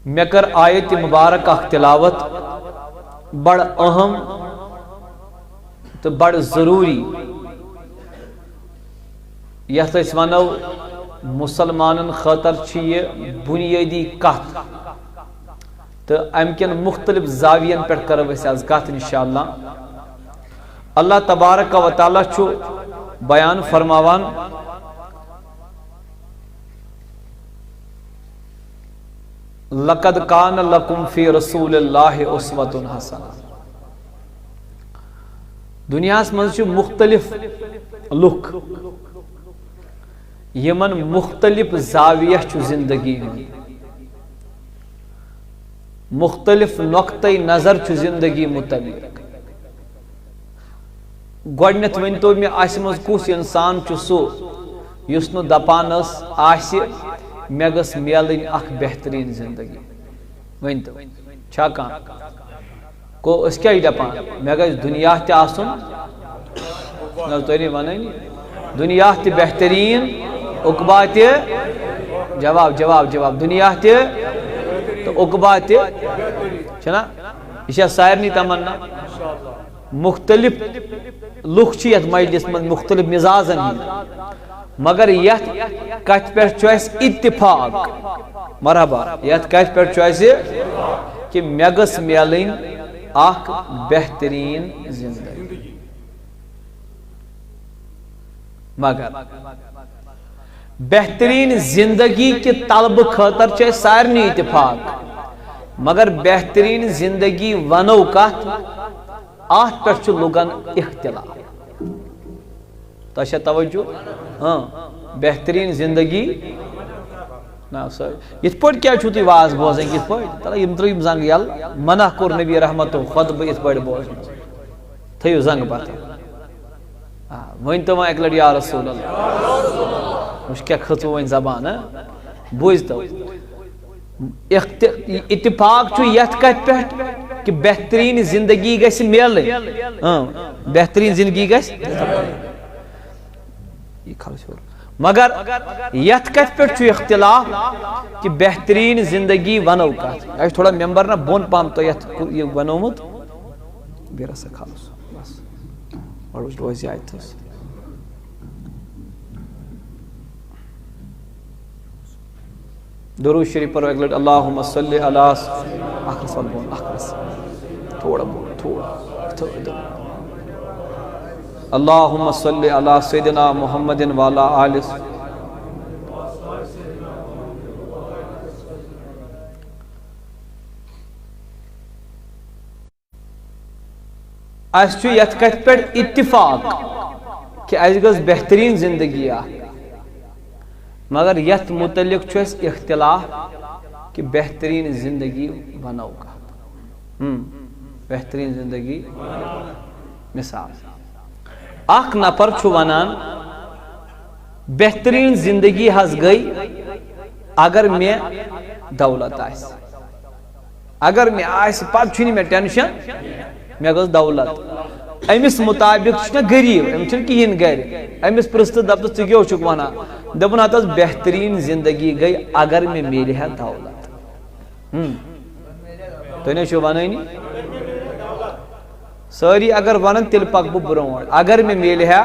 مے کر آیت مبارک اخ تلاوت بڑ اہم تو بڑ ضروری یتھ اس ونو مسلمانن خاطر چھ یہ بنیادی کت تو ام کن مختلف زاوین پر کرو اس آز کت انشاءاللہ. اللہ تبارک و تعالی چھو بیان فرماوان لقد کان لکم فی رسول اللہ اسوۃ حسنہ. دنیا من چھ مختلف لوک یمن مختلف زاویہ چھ زندگی ہند مختلف نقطۂ نظر چھ زندگی متعلق. گۄڈنیتھ ؤنتو مےٚ اسہِ منٛز کُس انسان چھُ سُہ یُس نہٕ دپان آسہِ مےٚ گٔژھ میلٕنۍ اکھ بہتریٖن زندگی. ؤنتو چھا کانٛہہ گوٚو أسۍ کیٛاہ چھِ دپان مےٚ گژھِ دُنیا تہِ آسُن نہ تُہۍ نہٕ وَنٲنی دُنیا تہِ بہتریٖن عقبا تہِ جواب جواب جواب دُنیا تہِ تہٕ عقبا تہِ چھُنا یہِ چھا سارنٕے تمنا. مختلف لُکھ چھِ یتھ مجلس منٛز مختلف مزازن ہٕنٛدۍ مگر یتھ کتھِ پٮ۪ٹھ چھُ اسہِ اتفاق مرحبا یتھ کتھِ پٮ۪ٹھ چھُ اسہِ کہ مےٚ گٔژھ میلٕنۍ اکھ بہتریٖن زندگی. مگر بہتریٖن زندگی کہ طلبہٕ خٲطرٕ چھُ اسہِ سارنٕے اتفاق مگر بہتریٖن زندگی ونو کتھ اتھ پٮ۪ٹھ چھُ لُکن اختلاف. تۄہہِ چھا توجہ بہتریٖن زندگی نا سر یِتھ پٲٹھۍ کیٛاہ چھُو تُہۍ واز بوزان کِتھ پٲٹھۍ تلا یِم ترٛٲیِم زنٛگ یَلہٕ منع کوٚر نبی رحمتو خۄطبہٕ یِتھ پٲٹھۍ بوزنس تھٲیِو زنٛگ پتہٕ ؤنۍتو وۄنۍ اکہِ لٹہِ یا رسول اللہ وٕچھ کیٛاہ کھٔژوٕ وۄنۍ زبان بوٗزتو. اتفاق چھُ یتھ کتھِ پٮ۪ٹھ کہ بہتریٖن زندگی گژھِ میلٕنۍ بہتریٖن زندگی گژھِ مگر یتھ کتھ پٮ۪ٹھ چھُ اختلاف کہ بہتریٖن زندگی ونو کتھ. یہ تھوڑا ممبر نا بۄن پہم تۄہہِ یتھ یہ ونومُت بیٚیہِ رسا کھالس بس گۄڈٕ وٕچھ روزِ آیتھس. درود شریف پڑھو اکہِ لٹہِ اللہُمَّ صلی علی اکھ رس بۄن اکھ رس تھوڑا بۄن تھوڑا اللہُمَّ صلی علی سیدنا محمد وعلی آلہ. اس چھُ یتھ کتھِ پٮ۪ٹھ اتفاق کہ اسہِ گٔژھ بہتریٖن زندگی اکھ مگر یتھ متعلق چھُ اسہِ اختلاف کہ بہتریٖن زندگی ونو کتھ بہتریٖن زندگی. مثال اکھ نفر چھُ ونان بہتریٖن زندگی حظ گٔے اگر مےٚ دولت آسہِ اگر مےٚ آسہِ پتہٕ چھُنہٕ مےٚ ٹینشن مےٚ گٔژھ دولت. أمِس مطابق چھُ نا غریٖب أمِس چھُنہٕ کِہیٖنۍ گرِ أمِس پرٛژھ دپتس ژٕ کیٛاہ چھُکھ ونان دوٚپُن ہتس بہتریٖن زندگی گٔے اگر مےٚ میلہِ ہا دولت. تُہۍ نہ چھِو ونٲنی سٲری اگر ونن تیٚلہِ پکہٕ بہٕ برونٛٹھ اگر مےٚ میلہِ ہا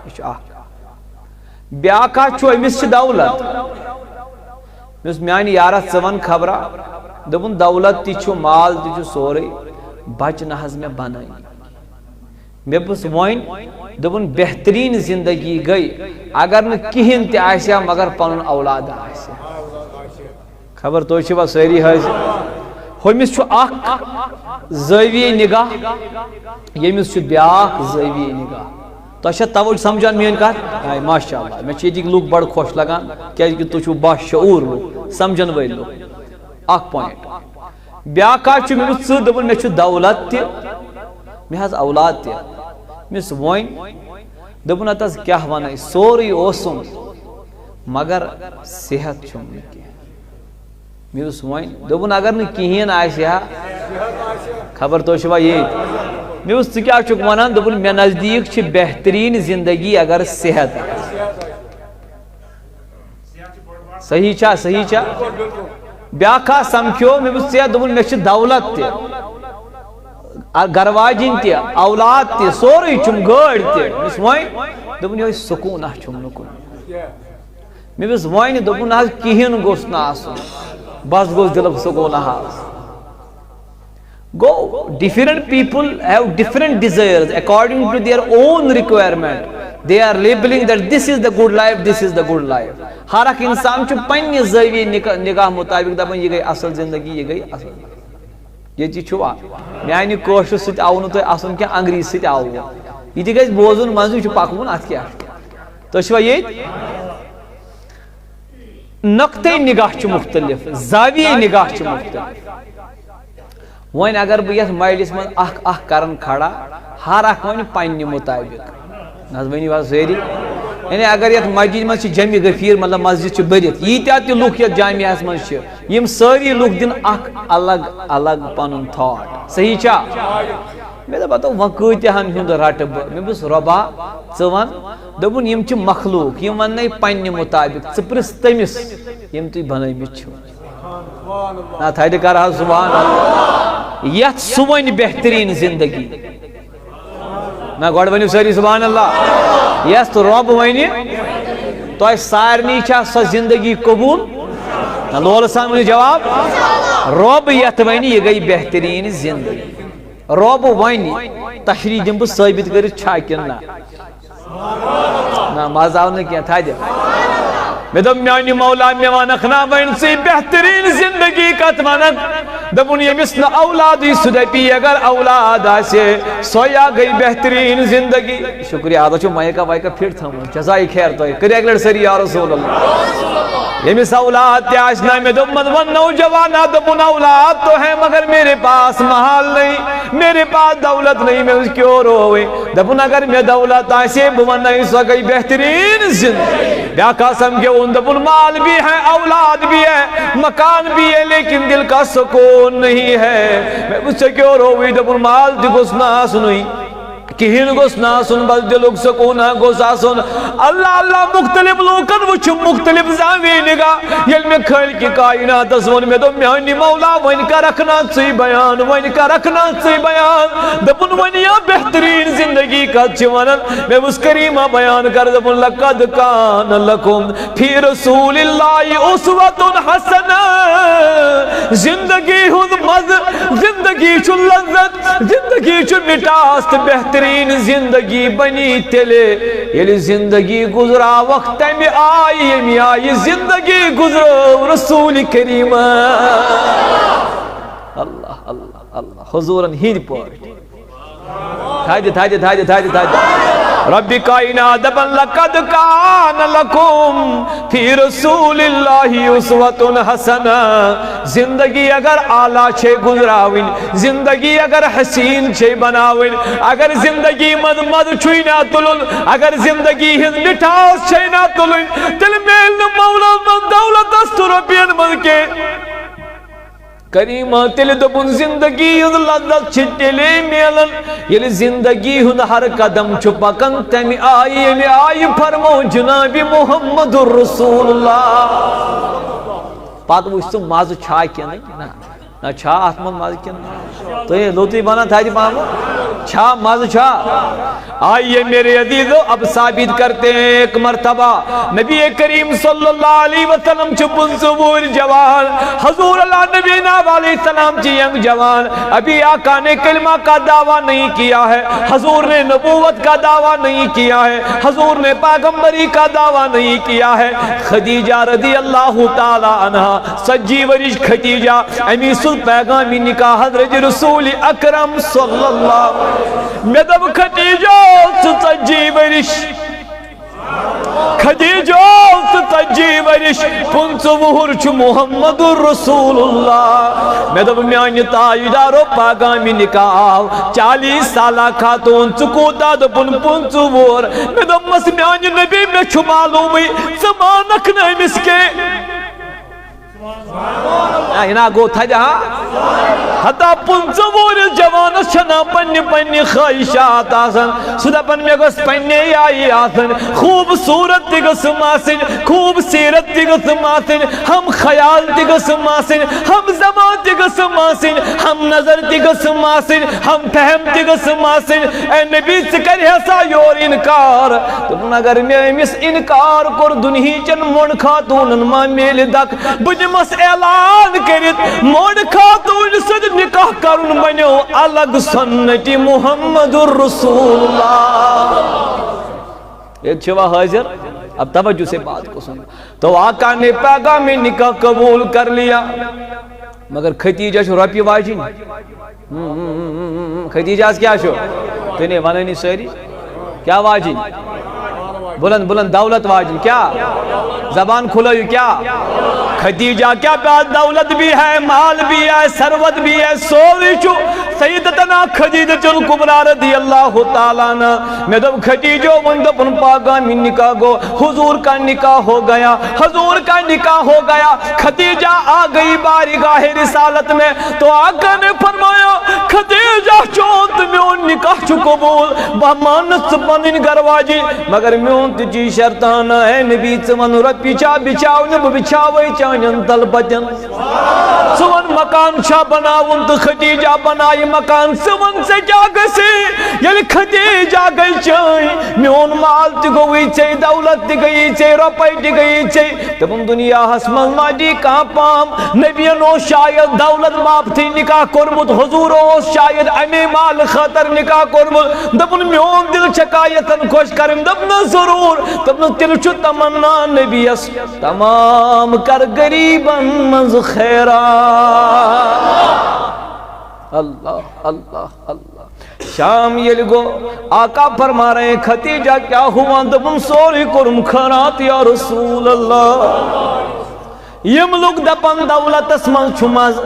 یہِ چھُ اکھ. بیٛاکھ اکھ چھُ أمِس چھِ دولت یُس میانہِ یارس ژٕ ون خبرا دوٚپُن دولت تہِ چھُ مال تہِ چھُ سورُے بچہِ نہ حظ مےٚ بنٲنی. مےٚ پرٛژھ وۄنۍ دوٚپُن بہتریٖن زندگی گٔے اگر نہٕ کِہیٖنۍ تہِ آسہِ ہا مگر پنُن اولاد آسہِ ہا. خبر تُہۍ چھِوا سٲری حٲضِر. ہُمِس چھُ اکھ زٲویہِ نگاہ ییٚمِس چھُ بیٛاکھ زٲویہِ نگاہ. تۄہہِ چھا توجہ سمجھان میٲنۍ کتھ ماشاء اللہ مےٚ چھِ ییٚتِکۍ لُکھ بڑٕ خۄش لگان کیٛازِ کہِ تُہۍ چھِو باشعوٗر لُکھ سمجھن وٲلۍ لُکھ. اکھ پویِنٹ بیٛاکھ اکھ چھُ مےٚ دوٚپُس ژٕ دوٚپُن مےٚ چھُ دولت تہِ مےٚ حظ اولاد تہِ. مےٚ وۄنۍ دوٚپُن ہتس کیٛاہ ونَے سورُے اوسُم مگر صحت چھُم نہٕ کینٛہہ. مےٚ دوٚپُس وۄنۍ دوٚپُن اگر نہٕ کِہیٖنۍ آسہِ ہا خبر تُہۍ چھِوا ییٚتۍ. مےٚ دوٚپُس ژٕ کیٛاہ چھُکھ ونان دوٚپُن مےٚ نزدیٖک چھِ بہتریٖن زندگی اگر صحت آسہِ. صحیح چھا بیاکھا سمکھیو میں بس ژےٚ دوٚپُن مےٚ چھِ دولت تہِ گرواجِنۍ تہِ اولاد تہِ سورُے چھُم گٲڑۍ تہِ مےٚ وۄنۍ دوٚپُن یِہوٚے سکوٗنا چھُم نہٕ کُنہِ مےٚ بس وۄنۍ دوٚپُن حظ کِہیٖنۍ گوٚژھ نہٕ آسُن بس گوٚژھ دِلُک سکوٗنا حظ گوٚو different people have different desires according to their own requirement they are labeling that this is the good life this is the good life ہر اکھ انسان چھُ پننہِ زٲویہِ نگاہ مطابق دپان یہِ گٔے اصل زندگی یہِ گٔے اصل ییٚتہِ چھُوا میانہِ کٲشرِ سۭتۍ آوٕ نہٕ تۄہہِ اَسُن کینٛہہ انگریٖزی سۭتۍ آوٕ یہِ تہِ گژھِ بوزُن منٛزٕ یہِ چھُ پکوُن اتھ کیٛاہ تُہۍ چھِوا ییٚتہِ نقطے نگاہ چھُ مختلف زاویے نگاہ چھُ مختلف وۄنۍ اگر بہٕ یتھ مجلس منٛز اکھ اکھ کرن کھڑا ہر اکھ ونہِ پننہِ مطابق نہ حظ ؤنِو حظ سٲری یعنی اگر یتھ مسجد منٛز چھِ جمع غفیٖر مطلب مسجد چھِ بٔرِتھ ییٖتیاہ تہِ لُکھ یتھ جامعہس منٛز چھِ یِم سٲری لُکھ دِن اکھ الگ الگ پنُن تھاٹ صحیح چھا مےٚ دوٚپ پتہٕ وۄنۍ کۭتیاہن ہُنٛد رٹہٕ بہٕ مےٚ دوٚپُس رۄبا ژٕ ون دوٚپُن یِم چھِ مخلوٗق یِم وننے پننہِ مطابق ژٕ پرژھ تٔمِس یِم تُہۍ بنٲومٕتۍ چھِو نہ تھدِ کر حظ سبحان اللہ یتھ سُہ وَنہِ بہتریٖن زندگی نہ گۄڈٕ ؤنِو سٲری سبحان اللہ یس رۄب وَنہِ تۄہہِ سارنٕے چھا سۄ زندگی قبوٗل نہ لولہٕ سان ؤنِو جواب رۄب یتھ وَنہِ یہِ گٔے بہتریٖن زندگی رۄب وَنہِ تشریح دِمہٕ بہٕ ثٲبت کٔرِتھ چھا کِنہٕ نہ مزٕ آو نہٕ کینٛہہ تھدِ مےٚ دوٚپ میانہِ مولا مےٚ ونکھ نا وۄنۍ ژٕے بہتریٖن زندگی کتھ ونکھ دوٚپُن ییٚمِس نہٕ اولادٕے سُہ دپی اگر اولاد آسہِ سۄیا گٔے بہتریٖن زندگی شُکریہ اَتھ چھُ مایکا وایکا فِٹ تھٲومٕژ جزایہِ خیر تۄہہِ کٔرِو اکہِ لٹہِ سٲری یا رسول اللہ ییٚمِس اولاد تہِ آسہِ نا مےٚ دوٚپمَس وۄنۍ نوجوانہ دوٚپُن اولاد تو ہے مگر میرے پاس محال نہیں میرے پاس دولت نہیں میں اس کیوں روے دوٚپُن اگر مےٚ دولت آسہِ بہٕ وَنَے سۄ گٔے بہتریٖن زندگی بیٛاکھا سمکھیوُن دوٚپُن مال بھی ہے اولاد بھی ہے مکان بھی ہے لیکن دل کا سکون نہیں ہے میں اس سے کیوں روئی دوٚپُن مال تہِ گوٚژھ نہٕ آسنُے کِہیٖنۍ گوٚژھ نہٕ آسُن بس دلُک سکوٗنا گوٚژھ آسُن اللہ اللہ مختلف لوٗکن وٕچھُم مختلف زاویے نگاہ ییٚلہِ مےٚ خٲلقہِ کایناتس ووٚن مےٚ دوٚپ میانہِ مولا وۄنۍ کرکھ نا ژٕے بیان وۄنۍ کرکھ نا ژٕے بیان دوٚپُن وۄنۍ یا بہتریٖن زندگی کتھ چھِ ونان مےٚ وُچھ کریٖما بیان کر دوٚپُن لقد کان لکم فی رسول اللہ اسوۃ حسنہ زندگی ہُنٛد مزٕ زندگی چھُ لذت زندگی چھُ مٹاس تہٕ بہتریٖن زندگی بنی تیلے ییٚلہِ زندگی گُزراوکھ تمہِ آیہِ ییٚمہِ آیہِ زندگی گُزرٲو رسول کریٖما اللہ اللہ اللہ حضوٗرن ہِنٛدۍ پٲٹھۍ تھدِ تھدِ تھدِ تھدِ تھدِ ربِ کائنات دپان لقد کان لکم فی رسول اللہ اسوۃ حسنہ زندگی اگر اعلیٰ چھے گزراوٕنۍ زندگی اگر حسین چھے بناوٕنۍ اگر زندگی منٛز مزٕ چھُے نا تُلُن اگر زندگی ہٕنٛز مٹھاس چھے نا تُلٕنۍ تیٚلہِ میلہِ نہٕ مولس منٛز دولتس تہٕ رۄپین منٛز کینٛہہ کریٖما تیٚلہِ دوٚپُن زندگی ہُنٛد لذت چھِ تیٚلے میلان ییٚلہِ زندگی ہُنٛد ہر قدم چھُ پکان تمہِ آیہِ ییٚمہِ آیہِ فرمو جنابِ محمد رسول اللہ پتہٕ وٕچھ ژٕ مزٕ چھا کِنہٕ نہ چھا اتھ منٛز مزٕ کِنہٕ تُہۍ لوٚتُے ونان تھدِ پہمتھ چھا مزٕ چھا آئیے میرے عزیزو اب ثابت کرتے ہیں ایک مرتبہ نبی کریم صلی اللہ علیہ وسلم چھِ پٕنٛژٕ وُہٕرۍ جوان حضور اللہ نبی ناب علیہ السلام چھِ ینگ جوان ابھی آقا نے کلمہ کا دعویٰ نہیں کیا ہے حضور نے نبوت کا دعویٰ نہیں کیا ہے حضور نے پیغمبری کا دعویٰ نہیں کیا ہے خدیجہ رضی اللہ تعالی عنہ سجی ورش خدیجہ امی سل پیغامی نکاح حضرت رسول اکرم صلی اللہ میں دب خدیجہ ژتجی ورش خدیجہ ژتجی ورش 15 وُہُر چھُ محمد رسول اللہ میں دب میانہِ تاجدارو پاگامی نکاح آو 40 سالہ خاتون ژٕ کوٗتاہ دوٚپُن 15 وُہُر میں دوٚپمَس میانہِ نبی مےٚ چھُ معلوٗمٕے ژٕ مانکھ نہٕ أمِس کینٛہہ یہِ نا گوٚو تھدِ ہا حتی 15 وُہُر جوانس چھنا پننہِ خواہشات آسان سُہ دپان مےٚ گٔژھ پننہِ آیہِ آسٕنۍ خوٗبصوٗرت تہِ گٔژھٕم آسٕنۍ خوٗبصیٖرت تہِ گٔژھٕم آسٕنۍ ہم خیال تہِ گٔژھٕم آسٕنۍ ہم زبان تہِ گٔژھٕم آسٕنۍ ہم نظر تہِ گٔژھٕم آسٕنۍ ہم فہم تہِ گٔژھٕم آسٕنۍ اے نبی ژٕ کرِہا سا یور اِنکار دوٚپُن اگر مےٚ أمِس اِنکار کوٚر دُنہیٖچن مۄنڈ خاتوٗنن ما میلہِ دک بہٕ دِمس اعلان کٔرِتھ مۄنڈ خاتوٗنہِ سۭتۍ نکاح کرُن بنیو الگ سنتی محمد الرسول اللہ. ایک چھوا حاضر اب توجہ سے بات کو سن تو آقا نے پیغام نکاح قبول کر لیا مگر ختیجہ چھو رپی واجن ختیجہ کیا چھو تینے ونانی ساری کیا واجن بلند بلند دولت واجن کیا زبان کھلوئی کیا ختیجہ کیا پاس دولت بھی ہے مال بھی ہے ثروت بھی ہے سوری چھو سیدتنا خدیجہ الکبریٰ رضی اللہ تعالیٰ عنہ میں دب خدیجہ وندپن پاگا من نکاح گو حضور کا نکاح ہو گیا حضور کا نکاح ہو گیا خدیجہ آ گئی بارگاہ رسالت میں تو آقا نے فرمایا خدیجہ چونت میں ان نکاح چھو قبول بہمانت سپنن گرواجی مگر میں ان تجی شرطانا ہے نبی سمن رب بچا بچاو نب بچاوئی چانین طلبتن سون مکان شاہ بناون تو خدیجہ بنائی مکان سون سے کیا گسی یعنی خدیجہ گئی چائی میون مال تی گوئی چائی دولت تی گئی چائی روپائی تی گئی چائی تب ان دنیا حسمل مادی کہاں پام نبیانو شاید دولت باپ تھی نکاح کرمت حضورو شاید امی مال خطر نکاح کرمت تب ان میون دل چکایتن خوش کرم تب نا ضرور تب نا تل چو تمنا نبی اس تمام کر گریبن منز خیران اللہ اللہ اللہ شام یہ لگو آقا فرما رہے ہیں ختیجہ کیا ہوا دبن سوری کرم خرات یا رسول اللہ یم لوگ دپن دولت اسمان چھماز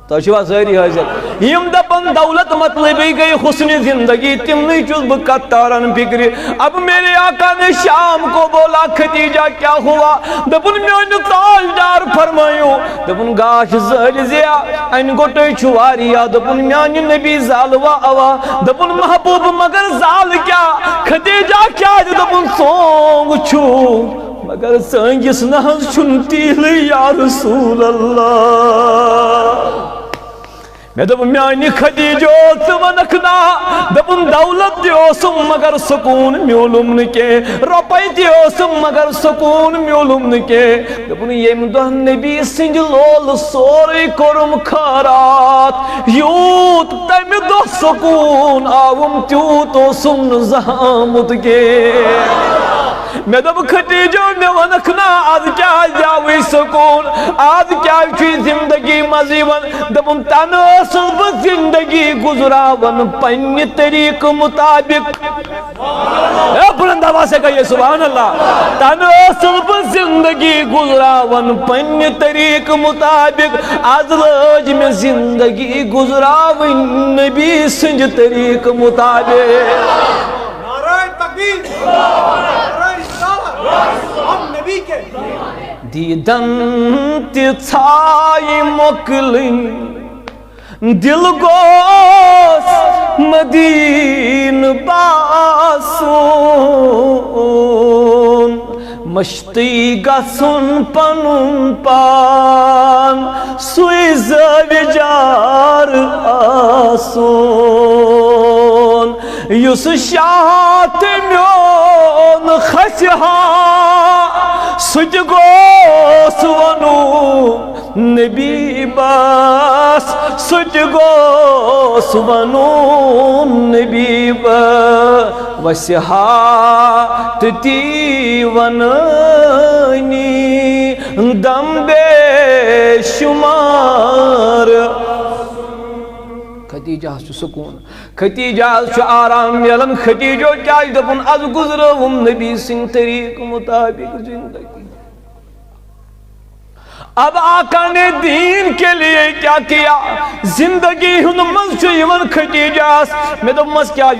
تو شوا سہری حضرت یم دپن دولت مطلبی گئی حسن زندگی تم نہیں چوز بکتارن فکری اب میرے آقا نے شام کو بولا ختیجہ کیا ہوا دپن میں تاجدار فرمائیو دپن گاش زہر زیا این گوٹے چھواریا دپن میں نبی زالوا آوا دپن محبوب مگر زال کیا ختیجہ کیا دپن سونگ چھو مگر سنگس نحس چھنتی لی یا رسول اللہ میں دب میانی خدیجو سونکنا دبن دولت دیوسم مگر سکون میولم نکے روپائی دیوسم مگر سکون میولم نکے دبن یم دہ نبی سنج لول سوری کرم خارات یوت تم دہ سکون آوم تیوت سم نزامت کے میں دب ختیجو میں ونکنا آج کیا جاوی سکون آج کیا چی زندگی مزیون دبن تناسل زندگی گزراون پنی طریق مطابق اے بلند آواز سے کہیے سبحان اللہ تناسل زندگی گزراون پنی طریق مطابق آج لاج میں زندگی گزراون نبی سنج طریق مطابق نعرہ تکبیر دیدن تی چھائی مکلن دل گوس مدین باسون مشتی گسن پنن پان سوی زوجار آسون یس شاہت میون خسہا سج گوس ونو نبی باس سج گوس ونو نبی باس وسہا تتی ونانی دم بے شمار ختیجہ چھُ سکون ختیجہ چھُ آرام میلن ختیجو کیٛازِ دوٚپُن از گزرٲوُم نبی سٕنٛدِ طریٖق مُطابق زندگی اب آقا نے دین کے لیے کیا کیا زندگی ہند من خدیجہ میں دس کیا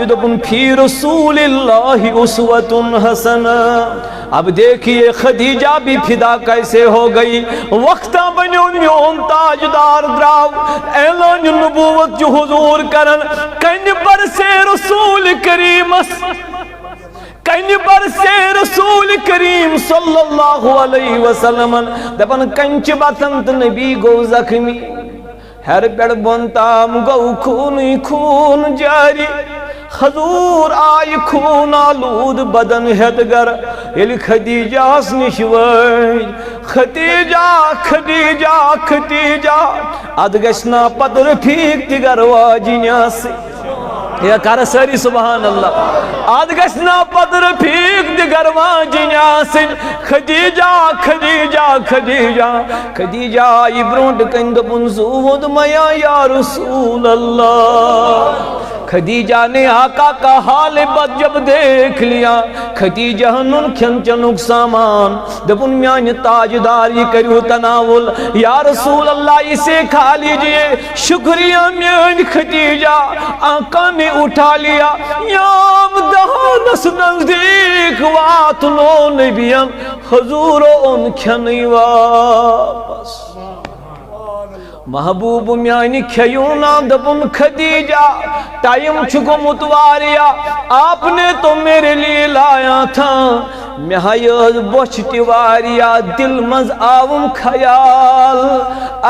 فی رسول اللہ اسوۃ حسنہ. اب دیکھیے خدیجہ بھی فدا کیسے ہو گئی. وقتہ بنیو میون تاجدار دراو اعلان نبوت جو حضور کرن کن پر سے رسول کریم کن پر سے رسول کریم صلی اللہ علیہ وسلم دپن کنچ بطنت نبی گو زخمی ہر پیڑ بنتام گو خون خون جاری. حضور آئی خون آلود بدن ہدگر یل خدیجہ نش وی خدیجہ خدیجہ خدیجہ اد گشنا پتر پھیک تگر واجنیاسی. یا کر ساری سبحان اللہ. اد گشنا پتر پھیک تگر واجنیاسی. خدیجہ خدیجہ خدیجہ خدیجہ آئی برونٹ کند پنزود میا یا رسول اللہ. خدیجہ نے آقا کا حال بد جب دیکھ لیا خدیجہ نن کھن چنک سامان دپن میان تاجداری کریو تناول یا رسول اللہ اسے کھا لیجئے. شکریہ میان خدیجہ. آقا نے اٹھا لیا یام دہانس نزدیک وات لو نبیم حضور ان کھنی واپس. محبوب میانی کھیونا دپن خدیجہ ٹائم چھکو متواریا آپ نے تو میرے لیے لایا تھا. میں حیض بوچھتی واریا دل مز آوم خیال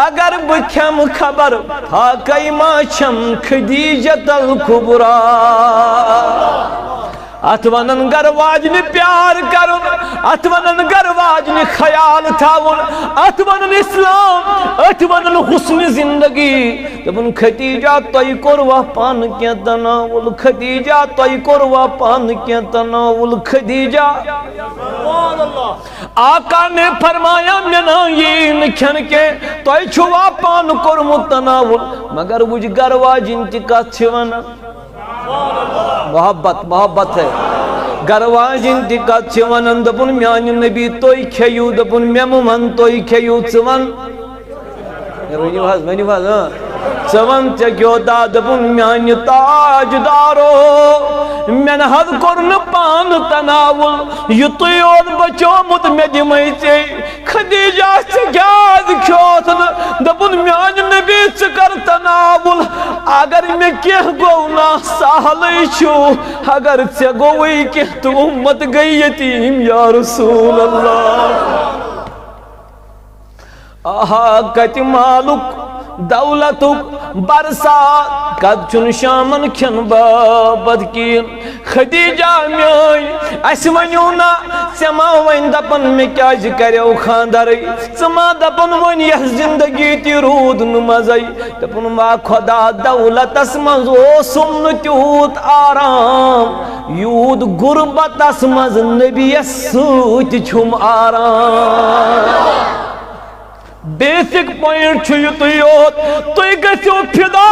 اگر بکھم خبر پھاکی ما چھم خدیجت الکبرا. اتونن گرواجن پیار کرن اتونن گرواجن خیال تھاون اتونن اسلام اتونن حسن زندگی. دپن خدیجہ توئی کروا پان کیا تناول خدیجہ توئی کروا پان کیا تناول خدیجہ. آقا نے فرمایا منا یہ نکھن کے توئی چھوا پان کرمو تناول مگر وج گرواجن تکا چھوانا محبت محبت ہے. گرواجن تکت چھوانن دپن میان نبی توئی کھیو دپن میمن توئی کھیو ژوان ژوان چکیو دا دپن میان تاجدارو میں حد کرن پان تناول یہ تیود بچومت میں دمائی چے. خدیجہ چکیاد کھوتن دپن میان نبی چکر تناول اگر میں کیا گونا سہلی چھو اگر چے گوئی کہ تو امت گئی یتیم یا رسول اللہ. آہا کت مالک دولتک برسات قد چن شامن کھن بابد کی. خدیجہ میائی اس ونیونا سما وین دپن میں کیا کریو خاندری سما دپن ون یہ زندگی تی رود نمزائی دپن ما خدا دولت اسمز او سمن تیوت آرام یود غربت اسمز نبی سوت چھم آرام. بیسک پوائنٹ چھو یوت توی گسیو فدا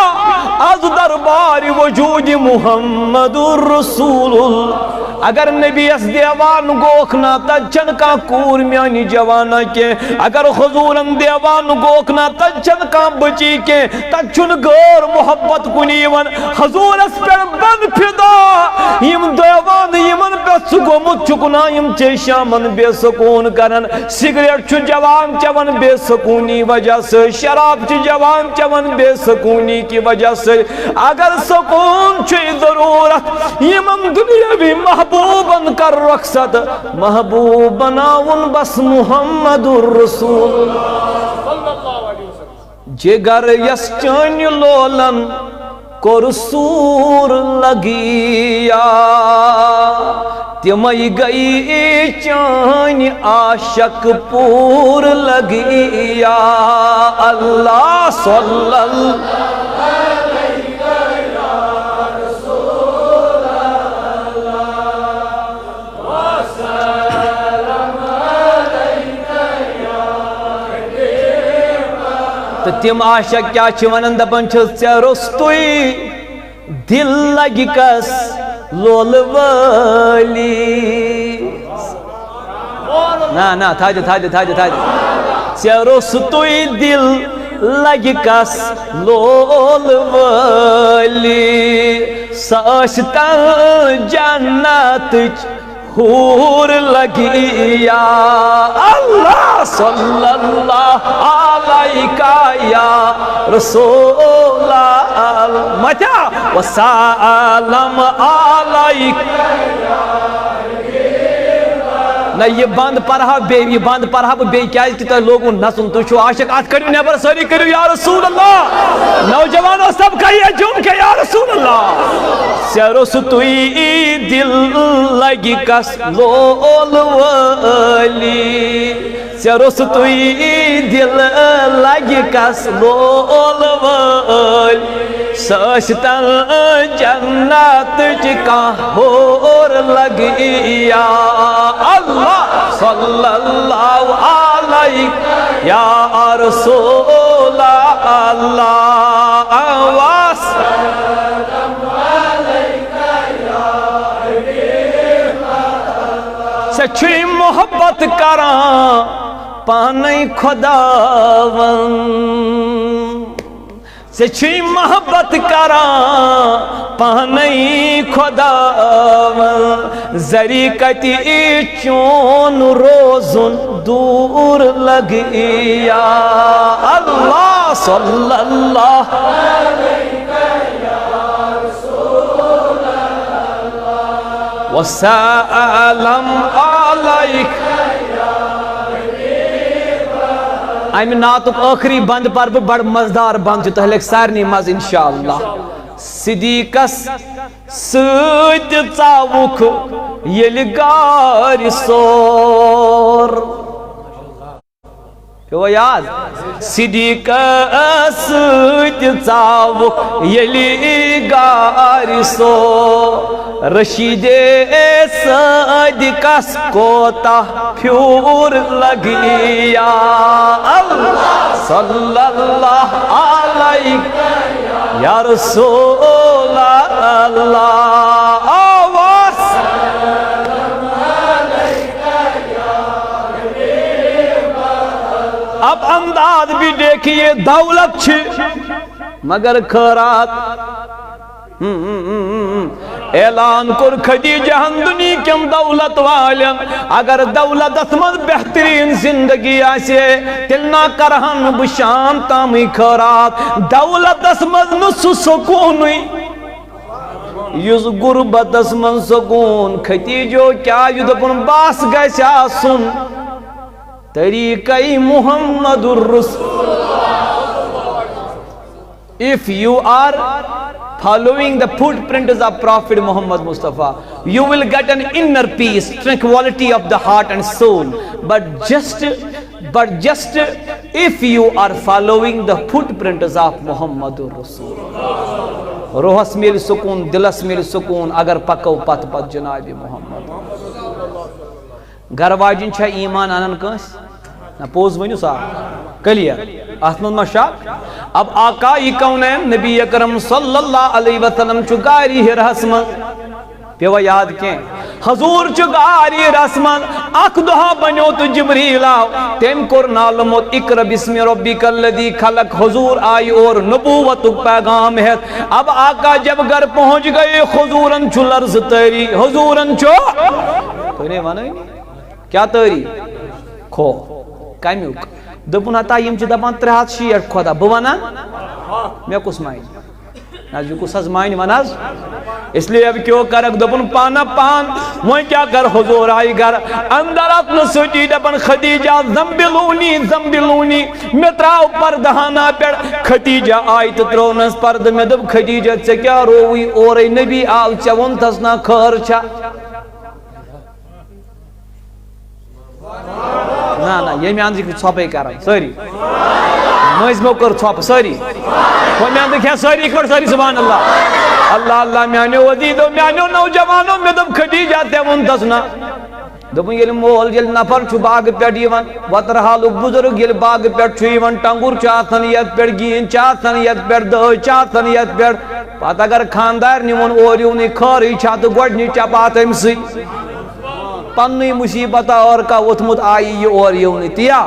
از دربار وجود محمد الرسول اللہ. اگر نبی اس دیوان گوکنا تجن کا کور میانی جوانا کے اگر حضورن دیوان گوکنا تجن کا بچی کے تجن غور محبت کنیون حضور اس پر بن فدا یم دیوان یمن پر سگومت چکنا یم چیشا من بے سکون کرن. سگریٹ چھو جوان چون بے سکونی وجہ سے شراب چھو جوان چون بے سکونی کی وجہ سے اگر سکون چھو ضرورت یمن دنیا بھی محبوباً کر رخصت محبوب بناون بس محمد الرسول جگر یس چانی لولن کور سور لگیا تمئی گئی چانی عاشق پور لگیا. اللہ صلی اللہ تو تم عاشق کیا چھ ونن دپن چھ ژے رستوئی دل لگی کس لول والی. نا نا تھا دے روستوی دل لگی کس لول والی ساشتن جنت حور لگی یا اللہ صلی اللہ علیہ یا رسول اللہ مچا وسلم علیک نہ یہ بند پڑھا بے کیا کہ تہ لوگوں نسن تو چھو عاشق ات کڑیو نیبر ساری کریو یا رسول اللہ نوجوانوں سب کہیے جم کے یا رسول اللہ سیرو ستوی دل لگی کس لول والی سیرو ستوی دل لگی کس لول والی ساشتن جنت چکا ہور لگی یا اللہ صلی اللہ علیہ یا رسول اللہ وسلم علیک یا حبیب اللہ سچی محبت کران پانے خداون سچی محبت کران پانے خداون ذریقتی چون روزن دور لگی یا اللہ صلی اللہ علیہ یا رسول اللہ وسلم علیک امی ناتک آخری بند پر بڑ مزدار بند جو تحلیق سارنی مز انشاءاللہ صدیقس سید ژاوُکھ ییٚلہِ گارِ سور پیوٚوا یاد صدیقس سید ژاوُکھ ییٚلہِ گارِ سور رشید صدیقس کوتاہ پھیوٗر لگی یا اللہ صلی اللہ علیہ یا رسول اللہ وسلم علیک یا حبیب اللہ اب انداز بھی دیکھئے دولت چھ مگر خیرات اعلان کر خدیجہ دنیا کم دولت والن اگر دولت اسمد بہترین زندگی آسے تلنا کرہن بشام تامی خیرات دولت اسمد نس سکونی یز غربت اسمد سکون خدیجو کیا یدپن باس گیسے آسن طریقہ محمد الرسول if you are following the footprints of Prophet Muhammad Mustafa, you will get an inner peace, tranquility of the heart and soul. But just if you are following the footprints of Muhammadur Rasul, روحس میل سکون دلس میل سکون اگر پکو پت پت جناب محمد گھر واجن چھا ایمان آنن کنس نہ پوز ونیو صاحب کلیر احمد مشاق اب آقای کونین نبی اکرم صلی اللہ علیہ وسلم چگاری رسمن پیوا یاد کیں حضور چگاری رسمن اک دہا بنیو تو جبریل آو تیم کر نالموت اقرا بسم ربک الذی خلق حضور آئی اور نبوت پیغام ہے اب آقا جب گھر پہنچ گئے حضورن چو لرز تیری حضورن چو تو نے مانا ہی نہیں کیا تیری کھو کامیوک دپن ہتا یم چھ دپان 360 خدا بوانا میں کس مائن ناز جو کس از مائن وناز اس لیے اب کیوں کرک دپن پانا پان وہ کیا کر حضور آئی گر اندر اپنا سوچی دپن خدیجہ زنبلونی زنبلونی میں تراؤ پردہانا پیڑ خدیجہ آئی تترونس پرد میں دب خدیجہ سے کیا روئی اور نبی آل چون تسنا خر چھا نا نا یہ میں آنزی چھوپے کر رہا سوری مجمع کر چھوپ سوری وہ میں آنزی کیا سوری کر سوری سبحان اللہ اللہ اللہ میں آنے ودیدو میں آنے نوجوانوں میں دب خدیجہ تے منتسنا دبن یل مول یل نفر چھو باغ پیٹ یوان وطرحالو بزرگ یل باغ پیٹ چھو یوان ٹنگر چاہتن یت پیٹ گین چاہتن یت پیٹ دو چاہتن یت پیٹ پات اگر خاندار نیون اوریونی کھاری چاہتو گوڑنی چاپات امسی پنی مصیبت اور کا اتمت آئی یہ اور یونی تیا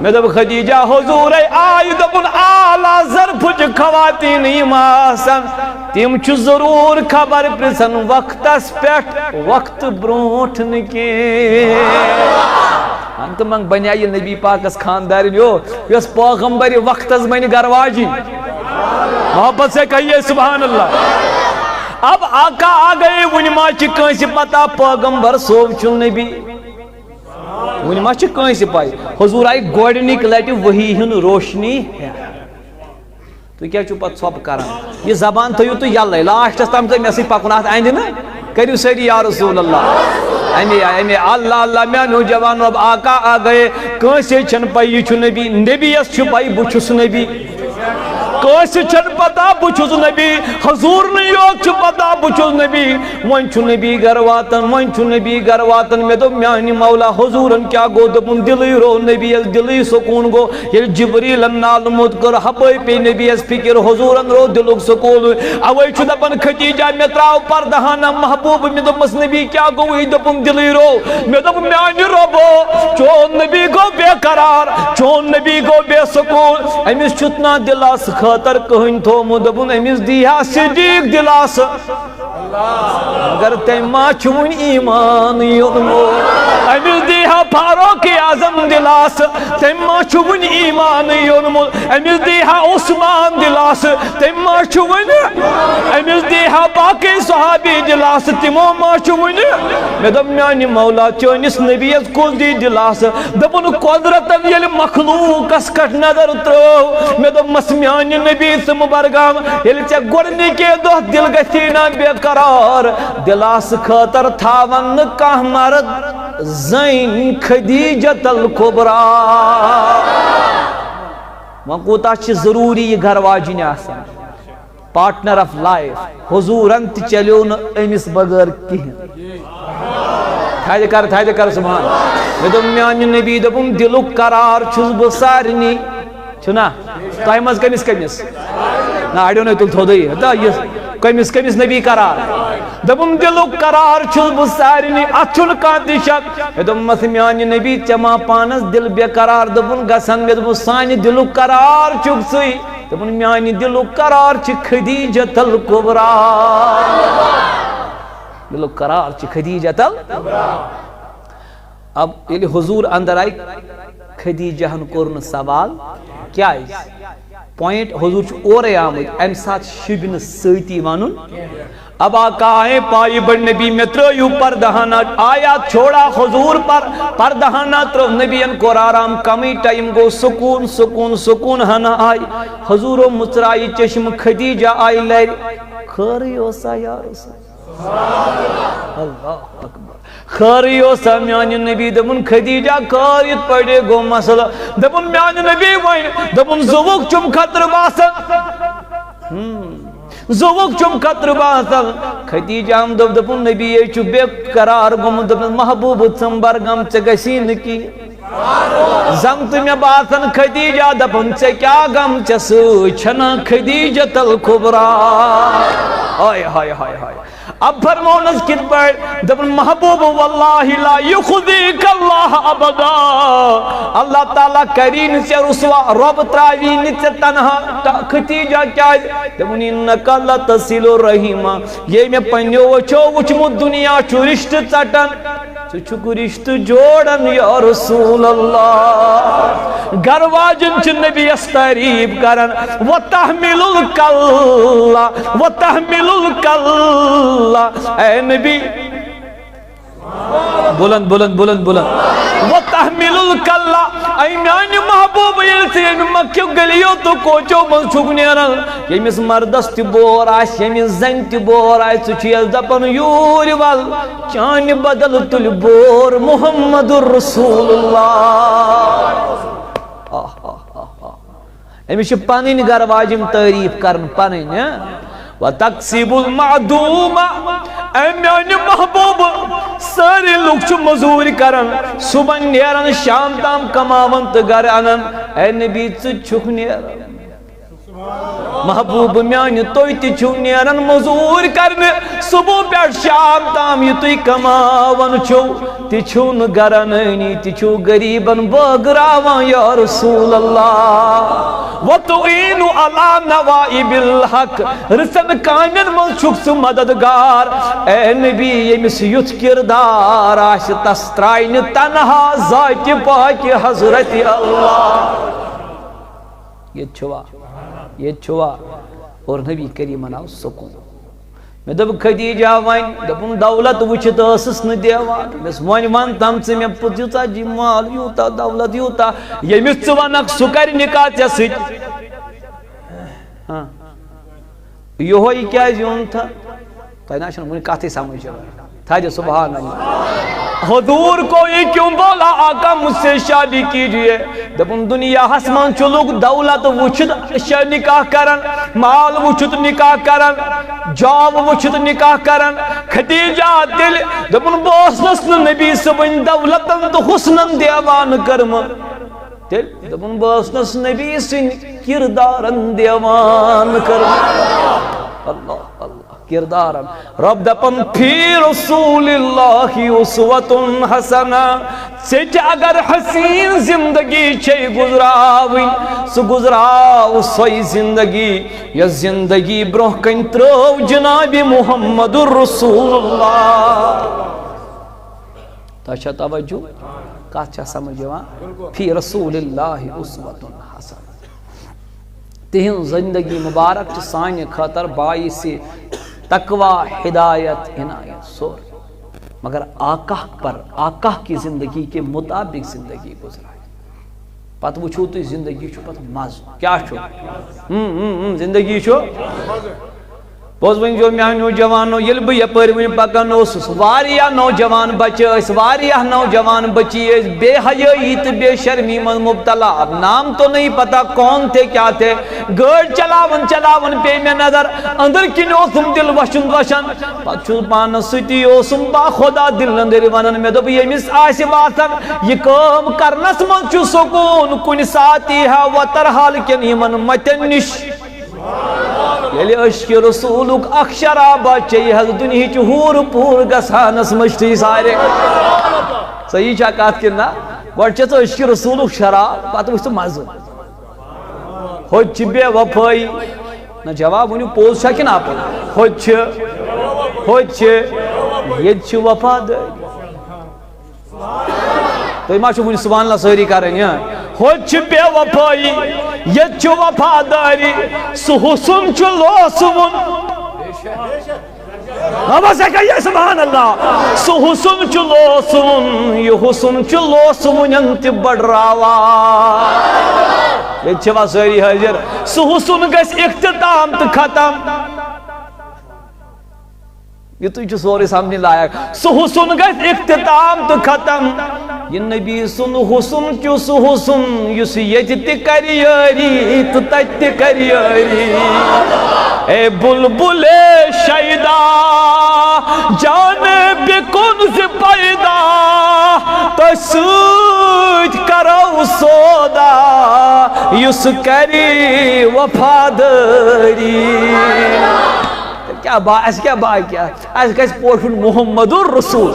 میں دب خدیجہ حضور آئی دبن آلہ ظرف خواتین آسن تم چھ ضرور خبر پرسن وقتس پیٹھ وقت برونٹھ نکی انت منگ بنیائی نبی پاکس خاندارین یس پیغمبر وقتس بنی گرواجی محبت سے کہیے سبحان اللہ اب آقا آ گئے ونما چھ کنسی پتا پیغمبر صوب چل نبی ونما چھ کنسی پائی حضور آئی گوڑنک لٹی وہی ہن روشنی ہے تو کیا چھو پت سوپ کران یہ زبان تھیو تو یاللہ لاشتس تام سے میسی پاکنات آئندی نا کریو سیدی یا رسول اللہ امی اللہ اللہ میں نوجوان اب آقا آ گئے کنسی چھن پائی چھو نبی نبی اس چھو پائی بچھس نبی کوئی چھن پتا بچھس نبی حضور نہیں یوک چھو پتا بچھس نبی وان چھو نبی گرواتن میں دو میانی مولا حضورن کیا گو دبن دلی رو نبی اس دلی سکون گو یہ جبریل نالمود کر حبائی پی نبی اس فکر حضورن رو دلوک سکون اوئی چھو دبن خدیجہ میں تراؤ پردہانا محبوب میں دبس نبی کیا گو وہی دبن دلی رو میں دب میانی ربو چون نبی گو بے قرار چون نبی گو بے سکون امیس چھتنا دلاس خاطر کہن تو مدبن امیس دیہا صدیق دلاس اگر تیمہ چھون ایمان یونمو امیس دیہا فاروق اعظم دلاس تیمہ چھون ایمان یونمو امیس دیہا عثمان دلاس تیمہ چھون امیس دیہا باقی صحابی دلاس تیمہ ما چھون میں دب میانی مولا چونس نبی از کل دی دلاس دبن قدرتن یل مخلوق اس کٹ نظر ترو میں دب مسمیانی نبی سے مبرگام یل چا گرنی کے دو دل گتینا بے قرار دلاس خاطر تھاون کا مرد زین خدیجت الکبرا وانکوتا چھ ضروری یہ گھر واجین آسان پارٹنر آف لائف حضور انت چلیون امیس بغیر کہیں تھائدے کر سبحان میں دم میانی نبی دبم دلک قرار چھز بسارنی چھنا تائمز کمیس نا آئیڈیو نہیں تل تھودئی کمیس نبی قرار دبم دلک قرار چھز بسارنی اچھن کانتی شک میں دم مسمیانی نبی چما پانس دل بے قرار دبن گسن میں دبم سانی دلک قرار چھک سوئی دبن میانی دلک قرار چھک خدیجت الکبرا دلو قرار چھ خدیجہ تل اب یہ حضور اندر آئی خدیجہ ہن کرن سوال کیا ہے پوائنٹ حضور چھ اور آمد ام ساتھ شبن سیتی وانن اب آقا آئے پائی بڑ نبی میں تریو پردہانا آیات چھوڑا حضور پر پردہانا ترو نبی ان کو آرام کمی ٹائم گو سکون ہنا آئی حضور و مصرائی چشم خدیجہ آئی لیر خیریو سا یا رسول اللہ اکبر خیریو سا میانی نبی دبن خدیجہ کاریت پڑے گو مسئلہ دبن میانی نبی وائن دبن زوک چم خطر باسن زوک چم خطر باسن خدیجہ ہم دبن نبی چو بے قرار گم دبن محبوب سنبر گم چگسین کی زمت میں باسن خدیجہ دبن سے کیا گم چسو چھنا خدیجت الکبرا آئے ہائے ہائے ہائے اب فرمونس کت پر دبن محبوب واللہ لا یخذیک اللہ ابدا اللہ تعالیٰ کرین سے رسوا رب تراوین سے تنہا خدیجہ کیا ہے دبن انکا لتصل الرحیمہ یہ میں پنیو وچو وچمو دنیا چھو رشت چٹن چھو رشت جوڑن یا رسول اللہ گرواجن چھ نبی استریب کرن وَتَحْمِلُ الْكَلَّ وَتَحْمِلُ الْكَلَّ اے نبی بلند وَتَحْمِلُ الْكَلَّ اے میانی محبوب یلسی مکیو گلیو تو کوچو من چھگنیرن یمیس مردس تی بور آش یمیس زن تی بور آش سچی از دپن یوری وال چانی بدل تل بور محمد الرسول اللہ امیش پانین گرواجم تعریف کرن پانین وَتَقْسِبُ الْمَعْدُومَ اے میانی محبوب سارے لوگ چھو مزور کرن صبح نیرن شام تام کماون تو گر انن اے نبی چھک نیرن محبوب میان توی تی چھو نیرن مزور کرنے صبح پیٹ شام تام یہ توی کماون چھو تی چھو نگرنینی تی چھو گریبن بگراوان یا رسول اللہ وَتُعِينُ عَلَى نَوَائِبِ الْحَقِّ رسن کامن من چھک سو مددگار اے نبی یمس یُتھ کردار آش تسترائن تنہا ذات پاک حضرت اللہ یہ چھوا اور نبی کریم مناو سکون میں دب خدیجہ وائن دبن دولت وچھت اسس ن دیوان مس وائن وان تم سے میں پتیتا جی مال یوتا دولت یوتا یہ مس ونک سکر نکاح تے سچ ہاں یہ ہوئی کیا زیون تھا تینا شن من کاتے سمجھ تھا جو سبحان اللہ حضور کوئی کیوں بولا آقا مجھ سے شادی کیجئے دبن دنیا حسمان چلوگ دولت وچھت نکاح کرن مال وچھت نکاح کرن جاب وچھت نکاح کرن خدیجہ دل دبن بوسنس نبی سبن دولتن تو حسنن دیوان کرم دل دبن بوسنس نبی سن کردارن دیوان کرم اللہ اللہ کردارن رب دپن فی رسول اللہ اسوۃ حسنہ سچ اگر حسین زندگی چھے گزراوی سو گزراو سوئی زندگی یا زندگی بروہ کن ترو جناب محمد الرسول اللہ تاشا توجہ کاچا سمجھوان فی رسول اللہ اسوۃ حسنہ تہن زندگی مبارک سانہ خاطر باعث تقوی ہدایت عنایت سور مگر آقا کی زندگی کے مطابق زندگی گزرائی پتہ وچھو تو زندگی چھو پتہ مز کیا چھو زندگی چھو بوز ون جو میان نوجوانو یل بہ یپر ون پکن اوسس واریاہ نوجوان بچے اس واریاہ نوجوان بچی اس بے حیائی تہ بے شرمی من مبتلا اب نام تو نہیں پتا کون تھے کیا تھے گاڑ چلاون پہ میں نظر اندر کن اوسم دل وشن پتہ چھس پانس ستی اوسم با خدا دل اندر ونن میں دب یمس آس باسن یہ کام کرنس من چھ سکون کن ساتی ہے وتر حال کن یمن متن نش یلی عشق رسولک اخ شرابہ چاہیے حض دنیا چھ ہور پور گسانس مشتی سارے صحیح چھا کات کرنا گوڑ چھ تو عشق رسولک شراب پتہ وچھ تو مزہ ہوت چھ بے وفائی نہ جواب ونیو پوز چھا کن آپ ہوت چھ یہ چھ وفاداری تو ما چھ ونی سبحان اللہ سہری کرن یا ہوت چھ بے وفائی یہ چھ وفاداری سو حسن چھ لوسون آواز ہے کہ سبحان اللہ سو حسن چھ لوسون یہ حسن چھ لوسون انت بڑھراوا یہ چھ واسری حاضر سو حسن گس اختتام تو ختم یہ تو جو سورے سامنے لائق سو حسن گس اختتام تو ختم یہ نبی سن حسن کیوں سو حسن یس یجت کریاری تو تجت کریاری اے بلبل شیدا جانب کن سے پیدا تو سوچ کرو سودا یس کری وفاداری کیا با کیا ایس کس پوشن محمد الرسول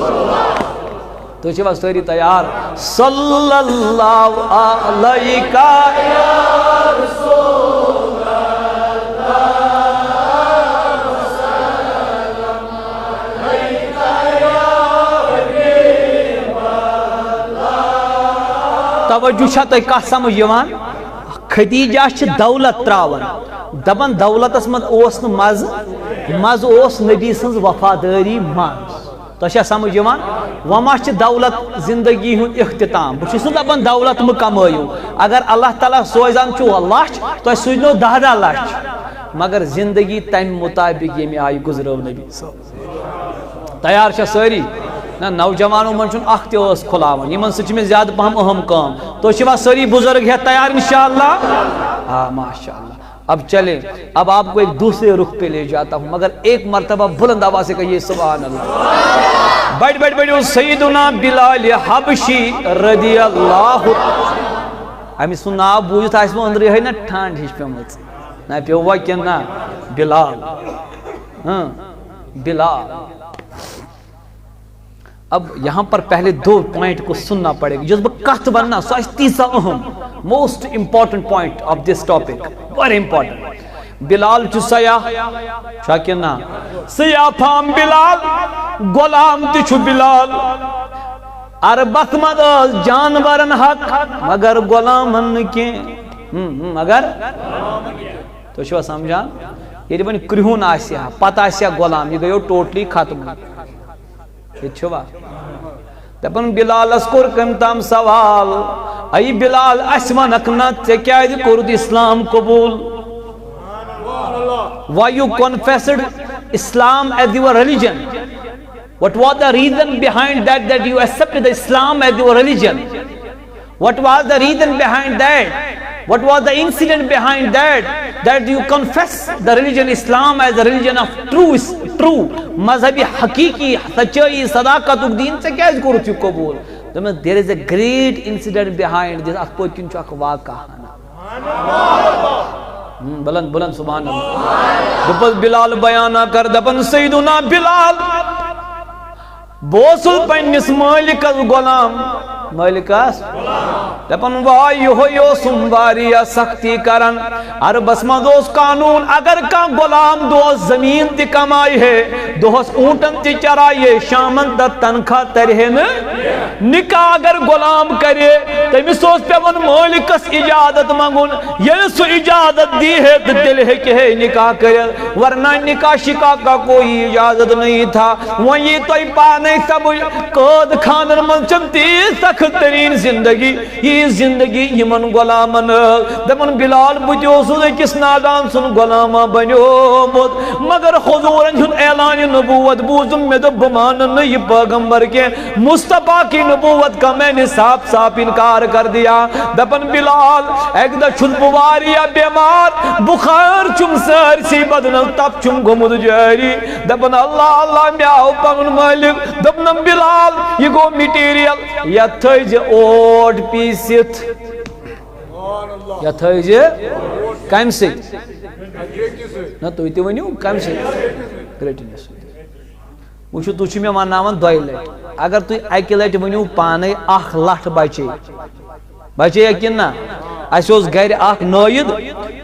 تو چھو سوری تیار صلی اللہ علیہ یا رسول اللہ وسلم علیہ یا حبیب اللہ توجہ چھا تو کہا سمجھ یوان خدیجہ چھ دولت تراون دبن دولت اسمت اوسن مز اوس نبی سنز وفاداری مز تو چھا سمجھ یوان وما چھ دولت زندگی ہن اختتام بہ چھس دپان دولت مہ کمائیو اگر اللہ تعالیٰ سوزان چھو لچھ تو سوزنو 10 لچھ مگر زندگی تم مطابق یمی آئی گزرو نبی تیار چھا ساری نا نوجوانوں من چھن اخ تہ اس کھلاون یمن سچ میں زیادہ پہم اہم کام تو چھوا ساری بزرگ ہے تیار انشاءاللہ ہاں ماشاءاللہ اب چلیں اب آپ کو ایک دوسرے رخ پہ لے جاتا ہوں مگر ایک مرتبہ بلند آواز سے کہیے سبحان اللہ بیٹھ سیدنا بلال حبشی رضی اللہ ہمیں سننا بوجھتا اس میں اندر ہے نا ٹھانڈ ہش پہ مت نہ پیوا کن نا بلال بلال. اب یہاں پر پہلے 2 پوائنٹ کو سننا پڑے گا. جس بہ کت وننا سو تیسا اہم most important point of this topic, very important. Bilal چھ سیاح چھا کہ نا سیاح پھام بلال, غلام تہ چھ بلال. عربت مد جانورن حق مگر غلامن کی مگر تو چھو سمجھان یہ ون کرہون آسیا پتہ آسیا غلام یہ گیو ٹوٹلی ختم. یہ چھوا دپن بلال اس کور کم تام سوال ای بلال اس ونک نہ ژے کیازِ کوٚرُتھ اسلام قبول. Why you confessed Islam as your religion? What was the reason behind that you accepted Islam as your religion? What was the reason behind that? What was the incident behind that you confess the religion Islam as the religion of true mazhabi hakiki sachai sadaqat din se kya koru chu qabul. There is a great incident behind this. Akpokin chu ak waqah بلند سبحان اللہ. دپس بلال بیانہ کر دپن سیدنا بلال بوسل پنس مالکس غلام مالکس دپن واہ یہ واریا سختی کرن. Arabs مز قانون اگر کان غلام دہس زمین تہ کمائی ہے دہس اونٹن تہ چرائیے شامن تر تنخواہ ترہے نکاح اگر غلام کرے تمس پیون مالکس اجازت منگن. یل سو اجازت دی ہے تو دل ہے نکاح کرے ورنہ نکاح شکاح کا کوئی اجازت نہیں تھا. وہیں تو پانے سب قید خانن من چمتی سخت ترین زندگی یہ زندگی یمن غلامن. دپن بلال بجوس کس نادان سن غلامہ بنیومت مگر حضورن ہن اعلان نبوت بوزم میں دب مانن یہ پیغمبر کے مصطفیٰ کی نبوت کا میں نے صاف انکار کر دیا. دپن بلال ایک دا چھن بواریا بیمار بخار چم سرسی بدن تب چم گمد جاری. دپن اللہ اللہ میاو پنن مالک. دپن بلال یہ گو میٹیریل یا تھیج اوٹ پیسیت یا تھیج کم سے نہ تو تی ونیو کم سے گریٹنس وچھو تو چھ میں وناون 2 لٹ اگر تو اکی لٹ ونیو پانے 1 لٹ بچے یقین نا اس گھر اخ نوید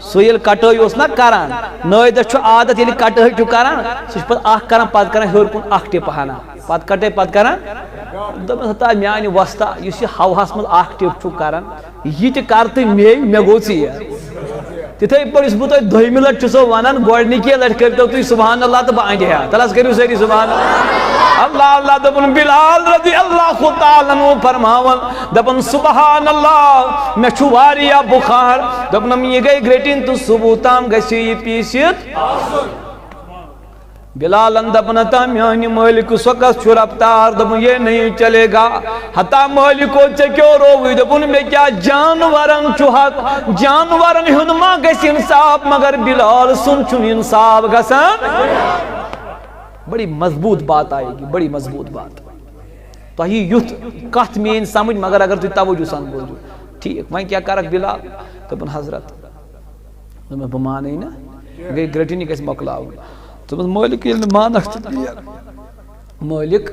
سو یل کٹائی نا کران نوید چھ عادت یل کٹائی چھ کران سہ پتہ اخ کران پتہ کران ہیور کن اخ ٹپ ہنا پتہ کٹے پتہ کران دپس ہتا میان وستا یس ہواہس من اخ ٹپ چھ کران یہ تہ کر تہ مے گو ژیر تتھے پڑھس بہ تہ دویمہ لٹ چھسو ونان گۄڈنِکی لٹ کٔرتو تُہۍ سبحان اللہ تہ بہ اندِ ہا تلس کٔرِو سٲری سبحان اللہ اللہ. دپن بلال رضی اللہ تعالیٰ عنہ فرماون دپن سبحان اللہ میں چھو واریا بخار. دپنم یہ گئی گریٹن تو صبح تام گسی یہ پیسیت. بلال دپنتا میانی مالک سوکس چھو رفتار. دپن یہ نہیں چلے گا حتا مالکو چکیو روی. دپن میں کیا جانورن چھو حق جانورن ہنما گس انصاف مگر بلال سن چھو انصاف گسن. بڑی مضبوط بات آئے گی بڑی مضبوط بات. تو یہ یوت کت مین سمجھ مگر اگر تو توجہ سان بوجھو ٹھیک وہیں کیا کرک بلال. دپن حضرت میں بمانے نا گئی گریٹنی کیسے مکلاؤ. تو بس مالک یہ مانک مالک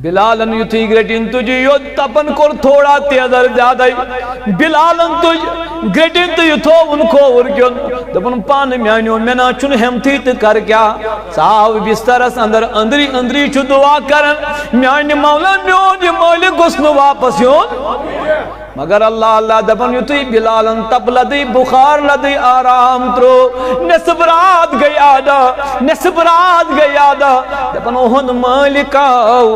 بلالن یتھی گریٹن تجھ یوت تپن کور تھوڑا تیزر زیادہ بلالن تجھ گریٹن تو یتھو ان کو ورکن. دپن پان میانیو میں نا چن ہمتی تو کر کیا صاحب بسترس اندر اندری چھ دعا کرن میانی مولا میون مالک گسنو واپس یون مگر اللہ اللہ. دپن یتھی بلالن تپ لدی بخار لدی آرام ترو نصف رات گئی آدھا دپن اوہن مالک آو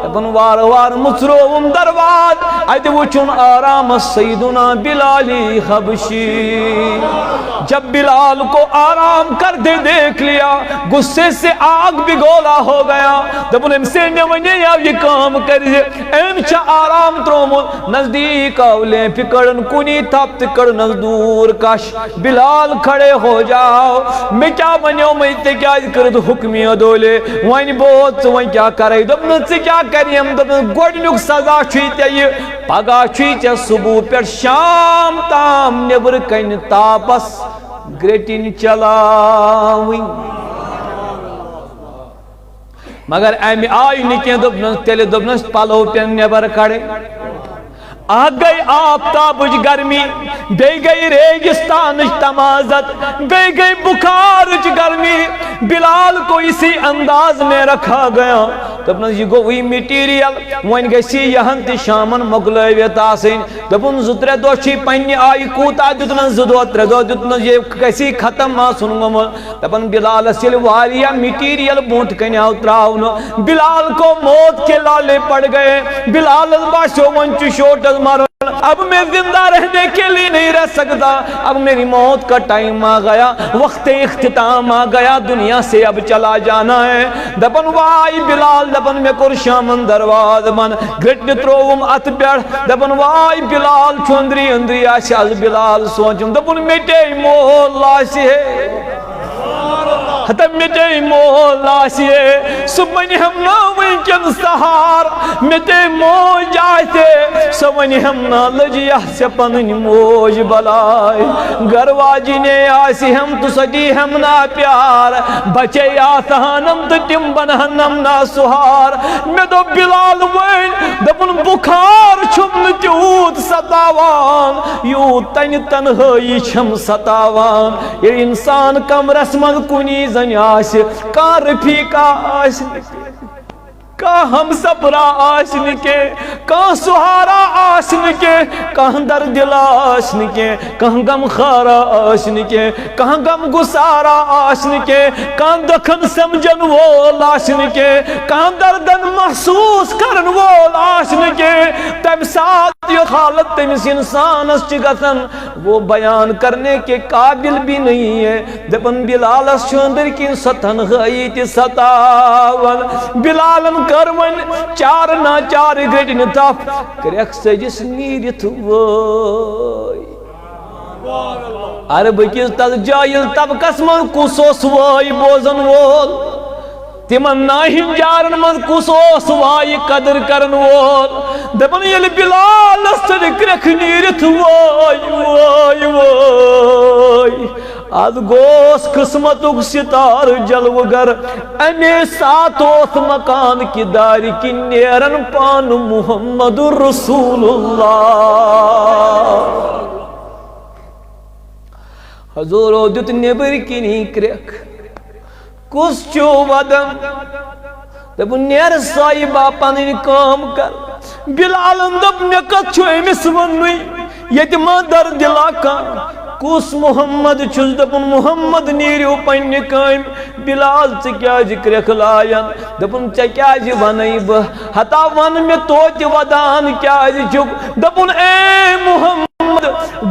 دپن وار مصروم درواز ات وچن آرام سیدنا بلالی حبشی. جب بلال کو آرام کرتے دیکھ لیا غصے سے آگ بگولا ہو گیا. دپن ام سے نے ونی یہ کام کر ام چھ آرام ترومت نزدیک اولے پکڑن کنی تھپ تکڑنس دور کش بلال کھڑے ہو جاؤ میں کیا بنیو میں کیا کرد حکمی دولے وائن بہت وائن کیا کرے دبن سے کیا کریم دبن گوڑنک سزا چھیتے یہ پگا چھیتے صبح پر شام تام نبر کن تاپس گریٹن چلاویں مگر ایمی آئی نکیں دبنس تیلے دبنس پالو پین نبر کھڑے آ گئی آفتابج گرمی بے گئی ریگستانج تمازت بے گئی بخارج گرمی بلال کو اسی انداز میں رکھا گیا دبن یہ گوئی میٹیریل وین گیسی یہاں تی شامن مغلویت آسین دبن زترے دوشی پہنی آئی کوتا دتن زدو ترے دو دتن یہ کیسی ختم آسن گمل دبن بلال سیل واریا میٹیریل بونٹ کنیا اتراؤن بلال کو موت کے لالے پڑ گئے بلال باشو منچ شوٹز مارو اب میں زندہ رہنے کے لیے نہیں رہ سکتا اب میری موت کا ٹائم آ گیا وقت اختتام آ گیا دنیا سے اب چلا جانا ہے دبن وائی بلال دبن میں کرشامن درواز من گرٹن تروم ات بیڑ دبن وائی بلال چوندری اندری آشی از بلال سوچم دبن میٹے مولا سی ہے حتم میٹے مولا سی ہے سبنی ہم ناویں کن سہار میٹے موج آئیتے سبنی ہم نا لجی آسی پنن موج بلائی گرواجی نے آسی ہم تو سجی ہم نا پیار بچے آسانم تو ٹم بنہنم نا سہار میں دو بلال وین دبن بخار چھپن چوت ستاوان یو تن تنہائی چھم ستاوان یہ انسان کم رسمت کنی زن آسی کان رفیقہ آسی کان ہم سپرا آسن کے کان سہارا آسن کے کان درد آسن کے کان غم خارا آسن کے کان غم گسارا آسن کے کان دکھن سمجھن وول آسن کے کان دردن محسوس کرن وول آسن کے تم ساتھ یہ حالت تمس انسان اس چگتن وہ بیان کرنے کے قابل بھی نہیں ہے دپن بلال اس چوندر کی ستن غیت ستاون بلالن کرون چار نا چار گرٹن تف کریک سجس نیرت وای عرب کس تک جائل طبقس من کسوس وای بوزن وول تمن ناہم جارن من کسوس وای قدر کرن وول دپن یل بلال استر کریک نیرت وای وای وای آد گوس قسمتک ستار جلوگر امی ساتوت مکان کی داری کی نیرن پان محمد رسول اللہ حضورو دیت نبر کی نیکرک کس چو ودم دب نیر سائی باپا نے کام کر بلال اندب نکت چھو امس ونوی یتما در دلا کان کس محمد چھز دپن محمد نیریو پن کام بلال سے کیا ذکر خلائن دپن چا کیا جی ونائی بہ حتا ون میں توت ودان کیا جی چک دپن اے محمد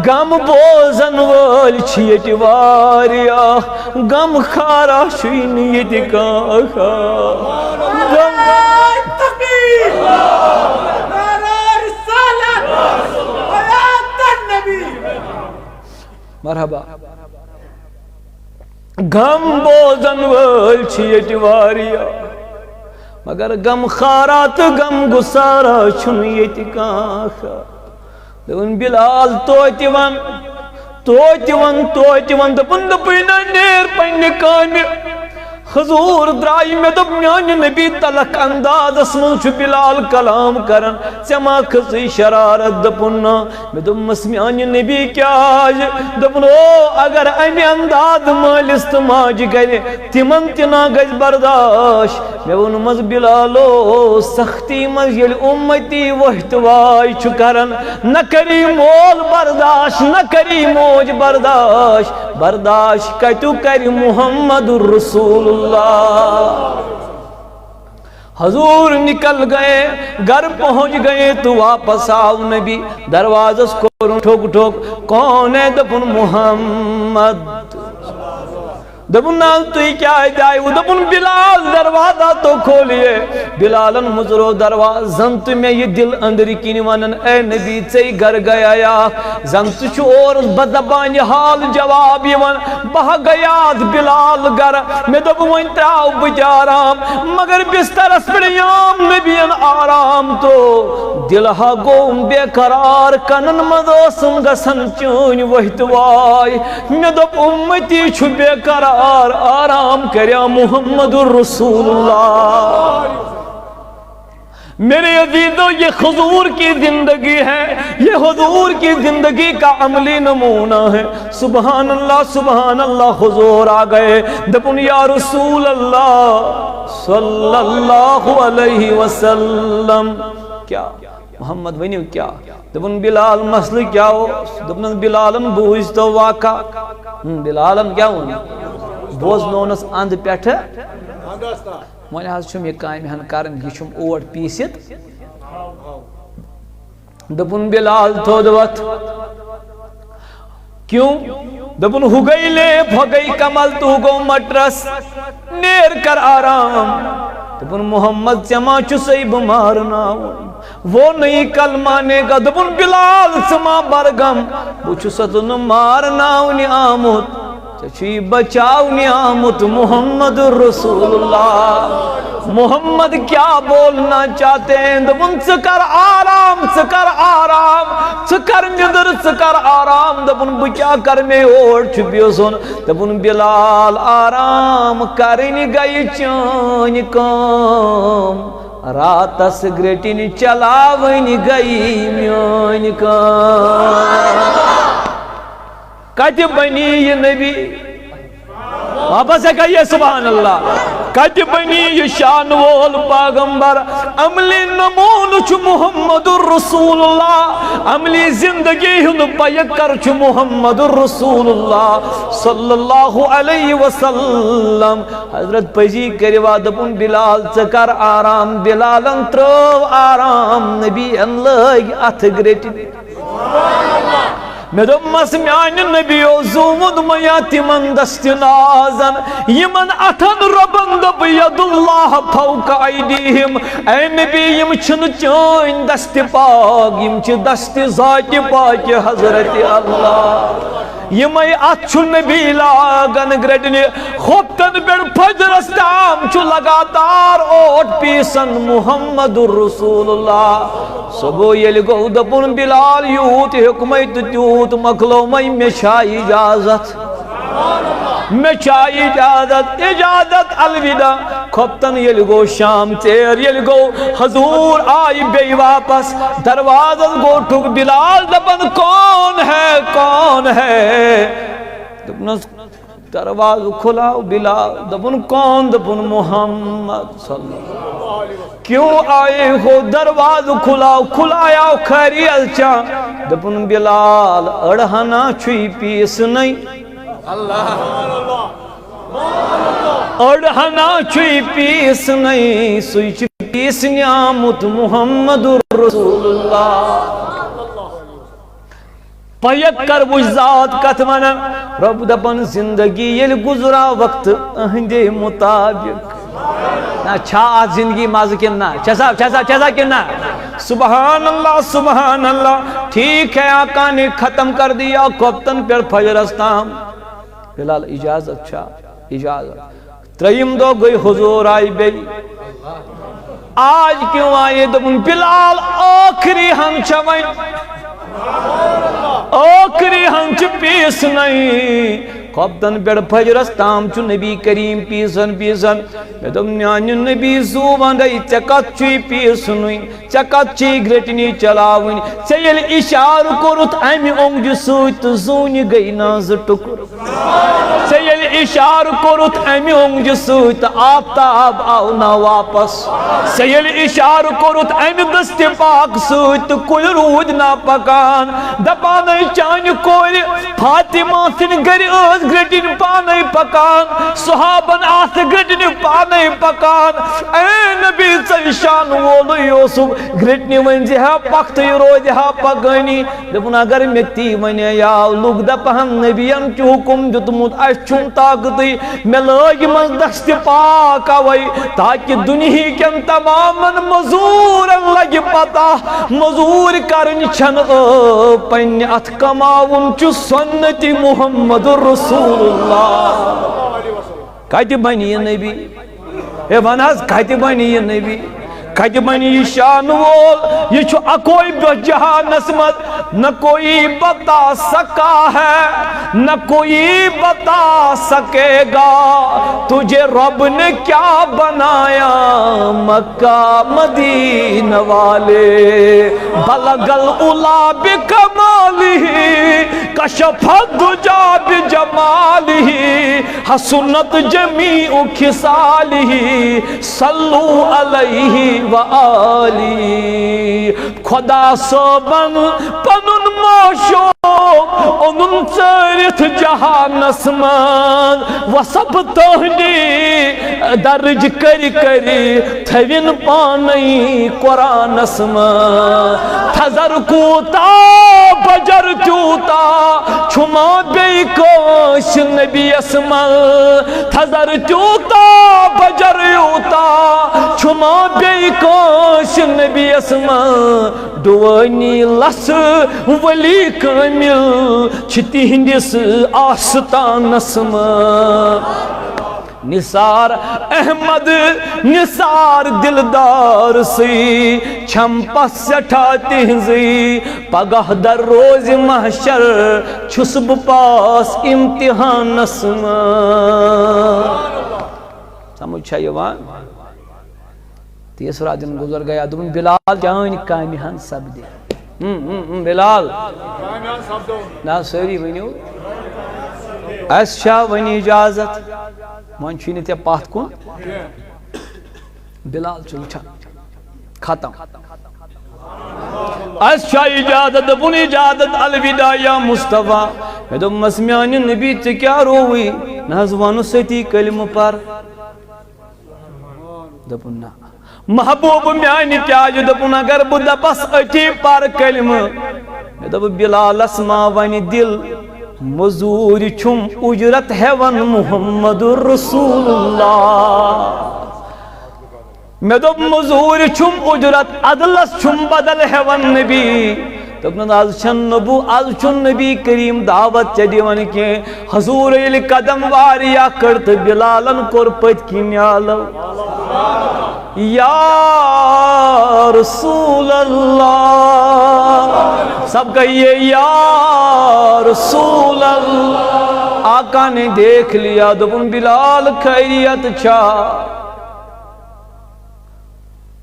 غم بوزن وال چھیٹ واریا غم خارا شین یت کا مرحبا غم بوزن وال چھیٹ واریا مگر غم خارات غم گسارا چھن یت کاخا دون بلال توتی ون دپن دپینا نیر پن کامی حضور درائی میں دب میان نبی تلک انداز اسمن چھو بلال کلام کرن سما کسی شرارت دپنا میں دب مسمیان نبی کیا آج دپنو اگر امی انداز مال استماج گئے تمن تنا گز برداش میں انمز بلالو سختی مز یل امتی وحتوائی چھو کرن نہ کری مول برداش نہ کری موج برداش برداش کتو کری محمد الرسول اللہ حضور نکل گئے گھر پہنچ گئے تو واپس آؤ نبی دروازس کو ٹھوک ٹھوک کون ہے دپن محمد دبن تو کیا جائے دبن بلال دروازہ تو کھولیے بلالن مزرو دروازہ زن تو میں یہ دل اندر کی ونن اے نبی ژے گھر گیا یا زن تو چھ اور بدبان حال جواب یوان بہ گیا بلال گھر میں دب ون تراو بچارام مگر بسترس پہ یام نبین آرام تو دل ہا گوم بے قرار کنن مدوسم گسن چون وحت وائی میں دب امتی چھ بے قرار آرام کریا محمد الرسول اللہ میرے عزیزو یہ حضور کی زندگی ہے یہ حضور کی زندگی کا عملی نمونہ ہے سبحان اللہ حضور آ گئے دپن یا رسول اللہ صلی اللہ علیہ وسلم کیا محمد ونیو کیا دپن بلال مسئلہ کیا ہو دپن بلالن بوجھ تو واقع بلالن کیا ہونا بوز نونس اند پیٹھ مولی حض چھم یہ کام ہن کرن یہ چھم اوٹ پیست دپن بلال تھود وقت کیوں دپن ہو گئی لیپ ہو گئی کمل تو گو مٹرس نیر کر آرام دپن محمد چما چسئی بمارنا وہ نہیں کل مانے گا دپن بلال سما برگم وہ چسن مارنا انہیں آمد چچی بچاؤ نعمت محمد رسول اللہ محمد کیا بولنا چاہتے ہیں دبن سکر آرام سکر ندر سکر آرام دبن بچا کر میں اور چھپیو سن دبن بلال آرام کرن گئی چان کام رات سگریٹن چلاون گئی میان کام کت بنی یہ نبی واپس ہے کہیے سبحان اللہ کت بنی یہ شان وول پیغمبر عملی نمون چھ محمد الرسول اللہ عملی زندگی ہن پیکر چھ محمد الرسول اللہ صلی اللہ علیہ وسلم حضرت پجی کروا دپن بلال چکر آرام بلالن ترو آرام نبی ان لگ اتھ گریٹن میں دمس میان نبیو زومد میاتی من دست نازن یمن اتن ربن دب ید اللہ فوق ایدیہم اے نبی یم چھن چین دست پاک یم چھ دست ذات پاک حضرت اللہ یمائی اچھو نبی لاغن گرڈنی خوبتن بیڑ فجرستام چھو لگاتار اوٹ پیسن محمد الرسول اللہ صبح یل گو دپن بلال یوت حکمیت تیوت مکلو میں شائی اجازت اجازت الوداع خوبتن یل گو شام تیر یل گو حضور آئی بے واپس دروازہ گو ٹھک بلال دپن کون ہے دپن دروازہ کھلاؤ بلال دپن کون دپن محمد صلی اللہ علیہ وسلم کیوں آئے ہو دروازہ کھلاؤ کھلایا خیریت چاں دپن بلال اڑھنا چھوئی پیس نہیں اڑھنا چھوئی پیس نہیں سوئی پیس نعمت محمد رسول اللہ پیک کر وجزات کتمنا رب دپن زندگی یل گزرا وقت اہندے مطابق نا چھا آج زندگی ماز کننا چھسا کننا سبحان اللہ ٹھیک ہے آقا نے ختم کر دیا کوپتن پر فجرستام بلال اجازت چھا اجازت تریم دو گئی حضور آئی بے آج کیوں آئے دپن بلال آخری ہم چھوائیں آخری ہنچ پیس نہیں خوبتن بیڑ فجرستام چو نبی کریم پیسن میں دم نیان نبی زوبان رئی چکت چوی پیسنوی چکت چی گرٹنی چلاوین چیل اشار کرت امی اونج سویت زونی گئی ناز ٹکر چیل اشار کرت امی اونج سویت آفتاب آونا واپس چیل اشار کرت امی دست پاک سویت کل رود نا پکان دپانے چانی کوئی فاطمہ سن گری از گرٹن پانے پکان صحابن آس گرٹن پانے پکان اے نبی سنشان وولو یوسف گرٹنی ونزی ہے پخت روزی ہے پکانی دپن اگر مکتی ونی یا لوگ دپہن نبیان کی حکم دتمت اچھن تا طاقتی میں لوگ من دست پاک آوئی تاکہ دنہی کن تمام مزورن لگی پتا مزور کرن چھن پن ات کماون چو سنت محمد رسول اللہ کت بنی یہ نبی اے وناز کت بنی یہ نبی کت بنی یہ شان وول یہ چھو اکوئی بجہانس مت نہ کوئی بتا سکا ہے نہ کوئی بتا سکے گا تجھے رب نے کیا بنایا مکہ مدینہ والے بلغ العلا بکمالہ کشف الدجا بجمالہ حسنت جمیع خصالہ صلو علیہ وآلی خدا صوبن پنن موشو انن چرت جہانس من وسب تہنی درج کری کری تھوین پانی قرآنس من تھزر کوتا بجر تیوتا چھما بی کوش نبی اسمل تھزر تیوتا بجر یوتا چھما بی کوش نبی اسمل ڈوانی لس ولی کامل چھتی ہندس آستانس من نثار احمد نثار دلدار سی چھم پس سٹھا تہنزی پگہ در روز محشر چھس بپاس امتحان اسمان سمجھ چھا یوان تیسرا دن گزر گیا دن بلال جان کامیان سب دے بلال نا سوری ونیو اس شاہ ونی اجازت من چھینی تے پاتھ کن بلال چلچا ختم اس شاہ اجازت دبن اجازت الوداع یا مصطفیٰ میں دو مسمیان نبی تے کیا روئی نازوانو ستی کلم پر دبن نا محبوب میانی تیاج دبن اگر بدہ بس اٹھی پر کلم میں دب بلال اسما ونی دل مزور چھم اجرت ہیون محمد رسول اللہ میں دب مزور چھم اجرت عدلس چھم بدل ہیون نبی تب آز چھن نبو آز چھن نبی کریم دعوت چدیون کے حضور علی قدم واریا کرت بلالن کور پت کی نیالو یا رسول اللہ سب کہیے یا رسول اللہ آقا نے دیکھ لیا دبن بلال خیریت چھا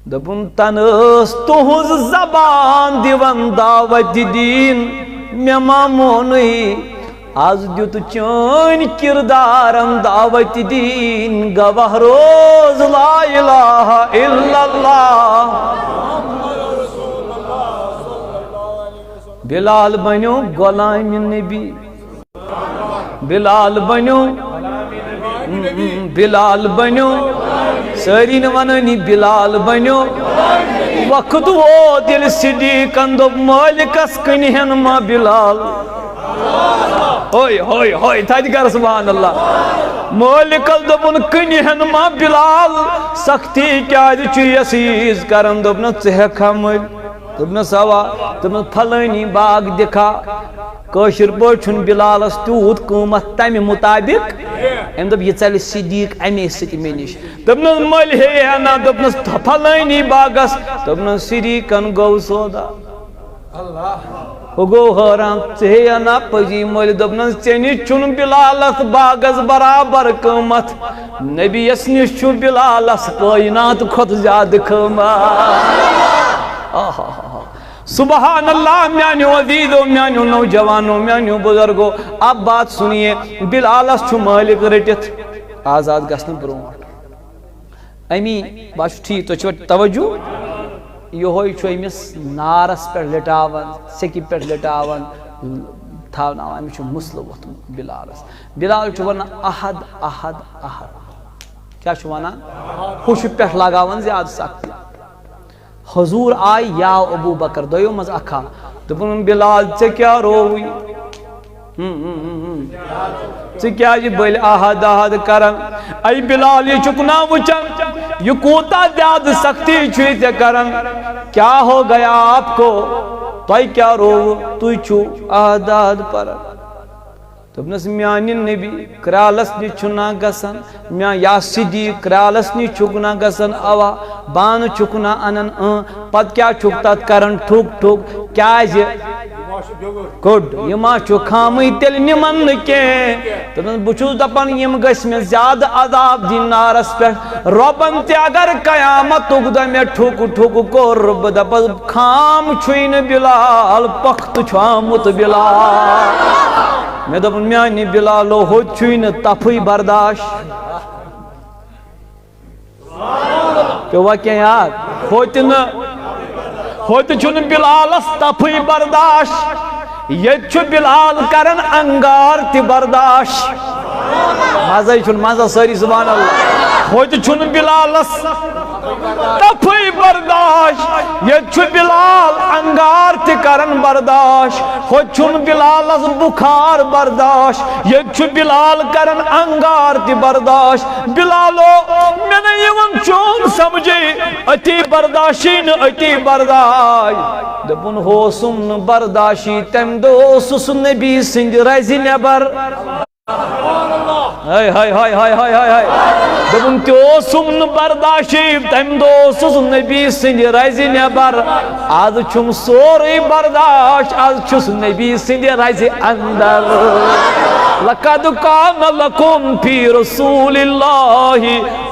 دبن تنس تہز زبان دیون دعوت دین میں مامونی آز دیت چون کردارم دعوت دین گواہ روز لا الہ الا اللہ بلال بنیو غلام نبی بلال بنیو بلال بنیو ساری نوانانی بلال بنیو وقت وہ دل صدیق اندب مالکس کنہن ما بلال ہوئی ہوئی ہوئی تاج کر سبحان اللہ مالک دبن کنہن ما بلال سختی کیا چی عزیز کرن دبن ژہکھا مل دبن سوا دبن پھلانی باغ دکھا کاشر پوچھن بلالس تیوت قیمت تمہ مطابق ام دب یہ چل صدیق امی ستی میں نش دبن مل ہے نا دبن پھلانی باغس دبن صدیقن گو سودا گو حیران ژے نا پزی مل دبن ژے چون بلالس باغس برابر قیمت نبی یس نش چھ بلالس کائنات کھت زیادہ قیمت سبحان اللہ میانیو عزیزو میانیو نوجوانو میانیو بزرگو اب بات سنیے بلالس چھو مالک رٹت آزاد گسن برونٹ امی باشو ٹھیک تو چھو توجہ یہ ہوئی چھو امس نارس پر لٹاون سکی پر لٹاون تھاونا امی چھو مسلوت بلالس بلال چھو ورنہ احد احد احد کیا چھو ورنہ خوش پر لگاون زیادہ سکتی حضور آئی یا ابو بکر دویو مز اکھا دبن بلال ژے کیا رووی کیا جی بل آہد آہد کرن ای بلال یہ چکنا وچن یہ کوتا زیادہ سختی چھوئی تے کرن کیا ہو گیا آپ کو توئی کیا رو توئی چھو آہد آہد پرن دوپنس میانی نبی کرالس نی چھنا گسن میاں یا صدیق کرالس نی چھکنا گسن اوا بان چھکنا انن پت کیا چھکتا کرن ٹھوک ٹھوک کیا جی کوڈ یہ ما چھو خامی تیل نمن کے دوپنس بچوز دپن یم گس میں زیادہ عذاب دی نارس پر ربن تے اگر قیامت اگدہ میں ٹھوک ٹھوک قرب دپن خام چھوین بلال پخت چھوامت بلال میں دپن میانی بلالو ہو چھوئی نہ تفی برداشت کہ وہ کیا یاد ہوتی چھن بلالس تفی برداشت یہ چھو بلال کرن انگار تی برداشت مزہ چھن مزہ ساری سبحان اللہ ہوتی چھن بلالس تفی برداشت یہ چھو بلال انگار تی کرن برداشت ہو چھن بلالس بخار برداشت یہ چھو بلال کرن انگار تی برداشت بلالو میں نے یہ چون سمجھے اتی برداشین اتی برداشت دپن ہو سن برداشی تم دو سس نبی سنگ رازی نبر ہائے ہائے ہائے ہائے ہائے ہائے دپن تو سمن برداشی تم دو سس نبی سنگ رازی نبر آج چھم سوری برداشت آج چھس نبی سنگ رازی اندر لقد کان لکم فی رسول اللہ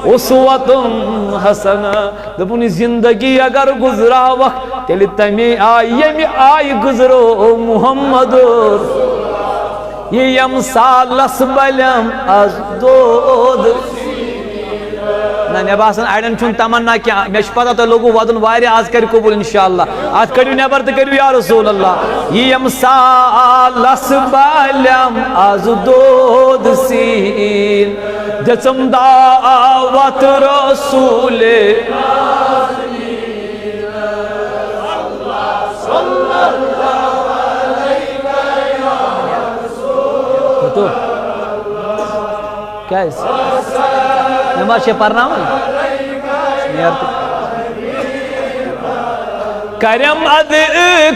اسوۃ حسنہ دپن زندگی اگر گزرا وقت تیلی تمی آئی آئی گزرو محمد یہ یم سالس بلم از دود مے باسان اڑین چھن تمنا کیا مے پتہ تو لوگو ودن واری آج کر قبول انشاءاللہ آج کریو نیبر تو کریو یا رسول اللہ یم سالس بلم از دود سین دچم دعوت رسول تو کیا ہے نماز پڑھنا کرم اد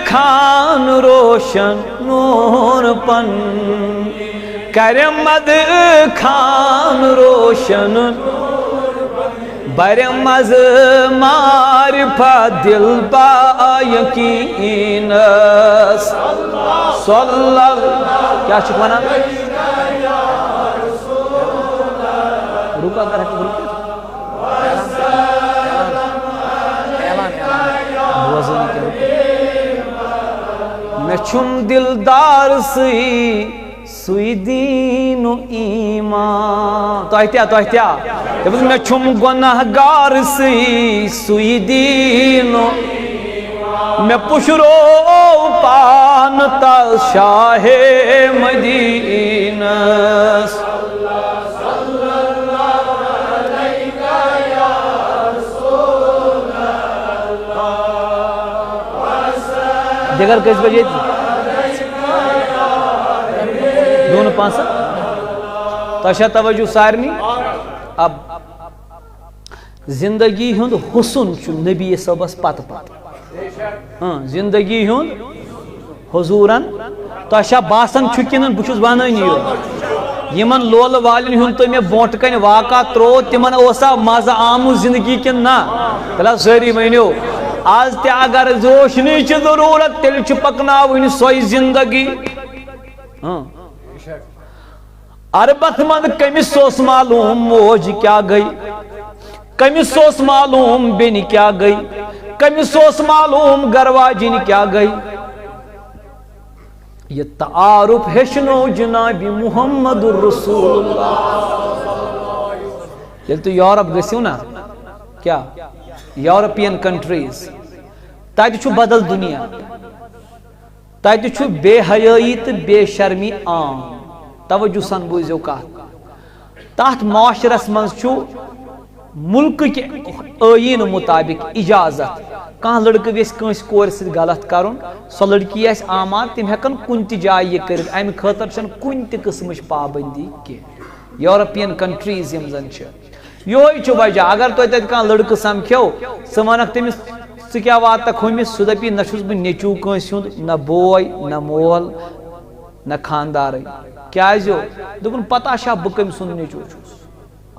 خان روشن نور پن کرم اد خان روشن برم از معرفت دل با یقین صلی اللہ کیا شکوانا رکا کر رکھتے میں چھم دلدار سوئی دین و ایمان تو احتیاط میں چھم گناہ گار سوئی دین و میں پشرو پانتا شاہ مدینہ دیگر کس بجے دونوں پانسا تشا توجہ سارنی اب زندگی ہند حسن چھو نبی صبس پت پت زندگی ہند حضورن تشا باسن چھکنن بچوس وانانی یمن لول والن ہند تو میں بونٹ کن واقع ترو تمن اوسا مزہ آمو زندگی کن نا تلا ساری مینیو آج تے اگر روشنی چھ ضرورت تیل چھ پکناوین سوئی زندگی عربت مند کمس سوس معلوم موج کیا گئی کمس سوس معلوم بین کیا گئی کمس سوس معلوم گرواجین کیا گئی یہ تعارف ہشنو جناب محمد الرسول اللہ یہ تو یورپ گسیو نا کیا یورپین کنٹریز تاتی چھو بدل دنیا تاتی چھو بے حیائی تو بے شرمی عام توجہ سن بوزیو کہا تحت معاشرس منز چھو ملک کے آئین مطابق اجازت کان لڑکہ ویس کنس کور ست غلط کرن سو لڑکی آس آمار تم ہیکن کن تہ جائے یہ کرت امہ خاطر چھن کن تہ قسمچ پابندی کی یورپین کنٹریز یم زن چھ یہ چھ وجہ اگر تہ تت کان لڑکہ سمکھو سہ ونکھ تمس ژٕ کیٛاہ واتکھ ہُمِس سُہ دپی نہ چھُس بہٕ نیٚچوٗ کٲنٛسہِ ہُنٛد نہ بوے نہ مول نہ خاندارٕے کیٛازِ دوٚپُن پتہ چھا بہٕ کٔمۍ سُنٛد نیٚچوٗ چھُس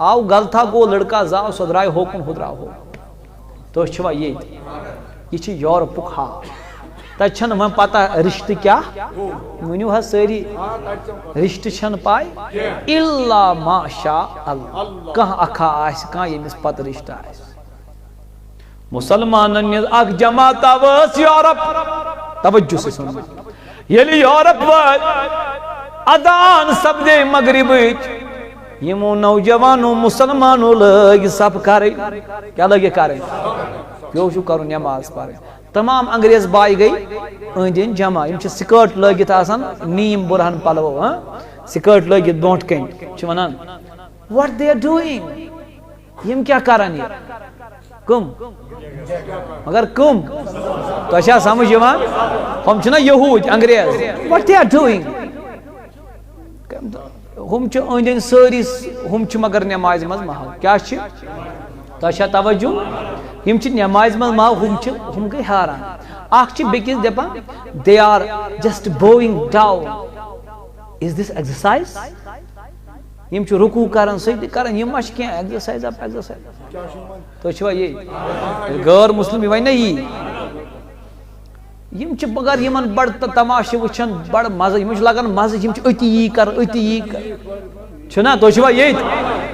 آو غلطا گوٚو لڑکا زاو سۄ درٛاے ہوکُن ہُہ درٛاو ہوکُن تُہۍ چھِوا ییٚتہِ یہ چھِ یورپُک حال تتہِ چھنہٕ وۄنۍ پتہ رشتہٕ کیٛاہ ؤنِو حظ سٲری رشتہٕ چھنہٕ پاے الا ماشاء اللہ کانٛہہ اکھا آسہِ کانٛہہ ییٚمِس پتہٕ رشتہٕ آسہِ مسلمانن اخ جماعت ؤژھ یورپ توجہ سے سن ییٚلہِ یورپ وٲتۍ ادان سپدے مغربٕچ یمو نوجوانو مسلمانو لٲگۍ صف کرٕنۍ کیٛاہ لٲگِکھ کرٕنۍ پیٚو چھُ کرُن نٮ۪ماز پرٕنۍ تمام انگریز باے گٔے أنٛدۍ أنٛدۍ جمع یم چھِ سکٲٹ لٲگِتھ آسان نیٖم بُرہن پلو سکٲٹ لٲگِتھ برونٛٹھ کَنۍ چھِ ونان واٹ دے آر ڈوٗیِنٛگ یم کیٛاہ کران یہِ کم مگر کم تۄہہِ چھا سمجھ یِوان ہم چھِنہ یہوٗدۍ انگریز واٹ دے آر ڈوٗیِنٛگ ہم چھِ أنٛدۍ أنٛدۍ سٲری ہم چھِ مگر نٮ۪مازِ منٛز محو کیٛاہ چھِ تۄہہِ چھا توجہ یم چھِ نٮ۪مازِ منٛز محو ہم گٔے حٲران اکھ چھِ بیٚکِس دپان they are just bowing down as this exercise یم چھِ رکوع کران سجدٕ کران یم ما چھِ کینٛہہ ایکزرسایز اپ ایکزرسایز تُہۍ چھِوا یہِ غٲر مسلم یہِ وَنہِ نہ یی یم چھِ مگر یمن بڑٕ تماشہٕ وٕچھان بڑٕ مزٕ یمن چھُ لگان مزٕ یم چھِ أتی یی کران أتی یی چھُنا تُہۍ چھِوا ییٚتہِ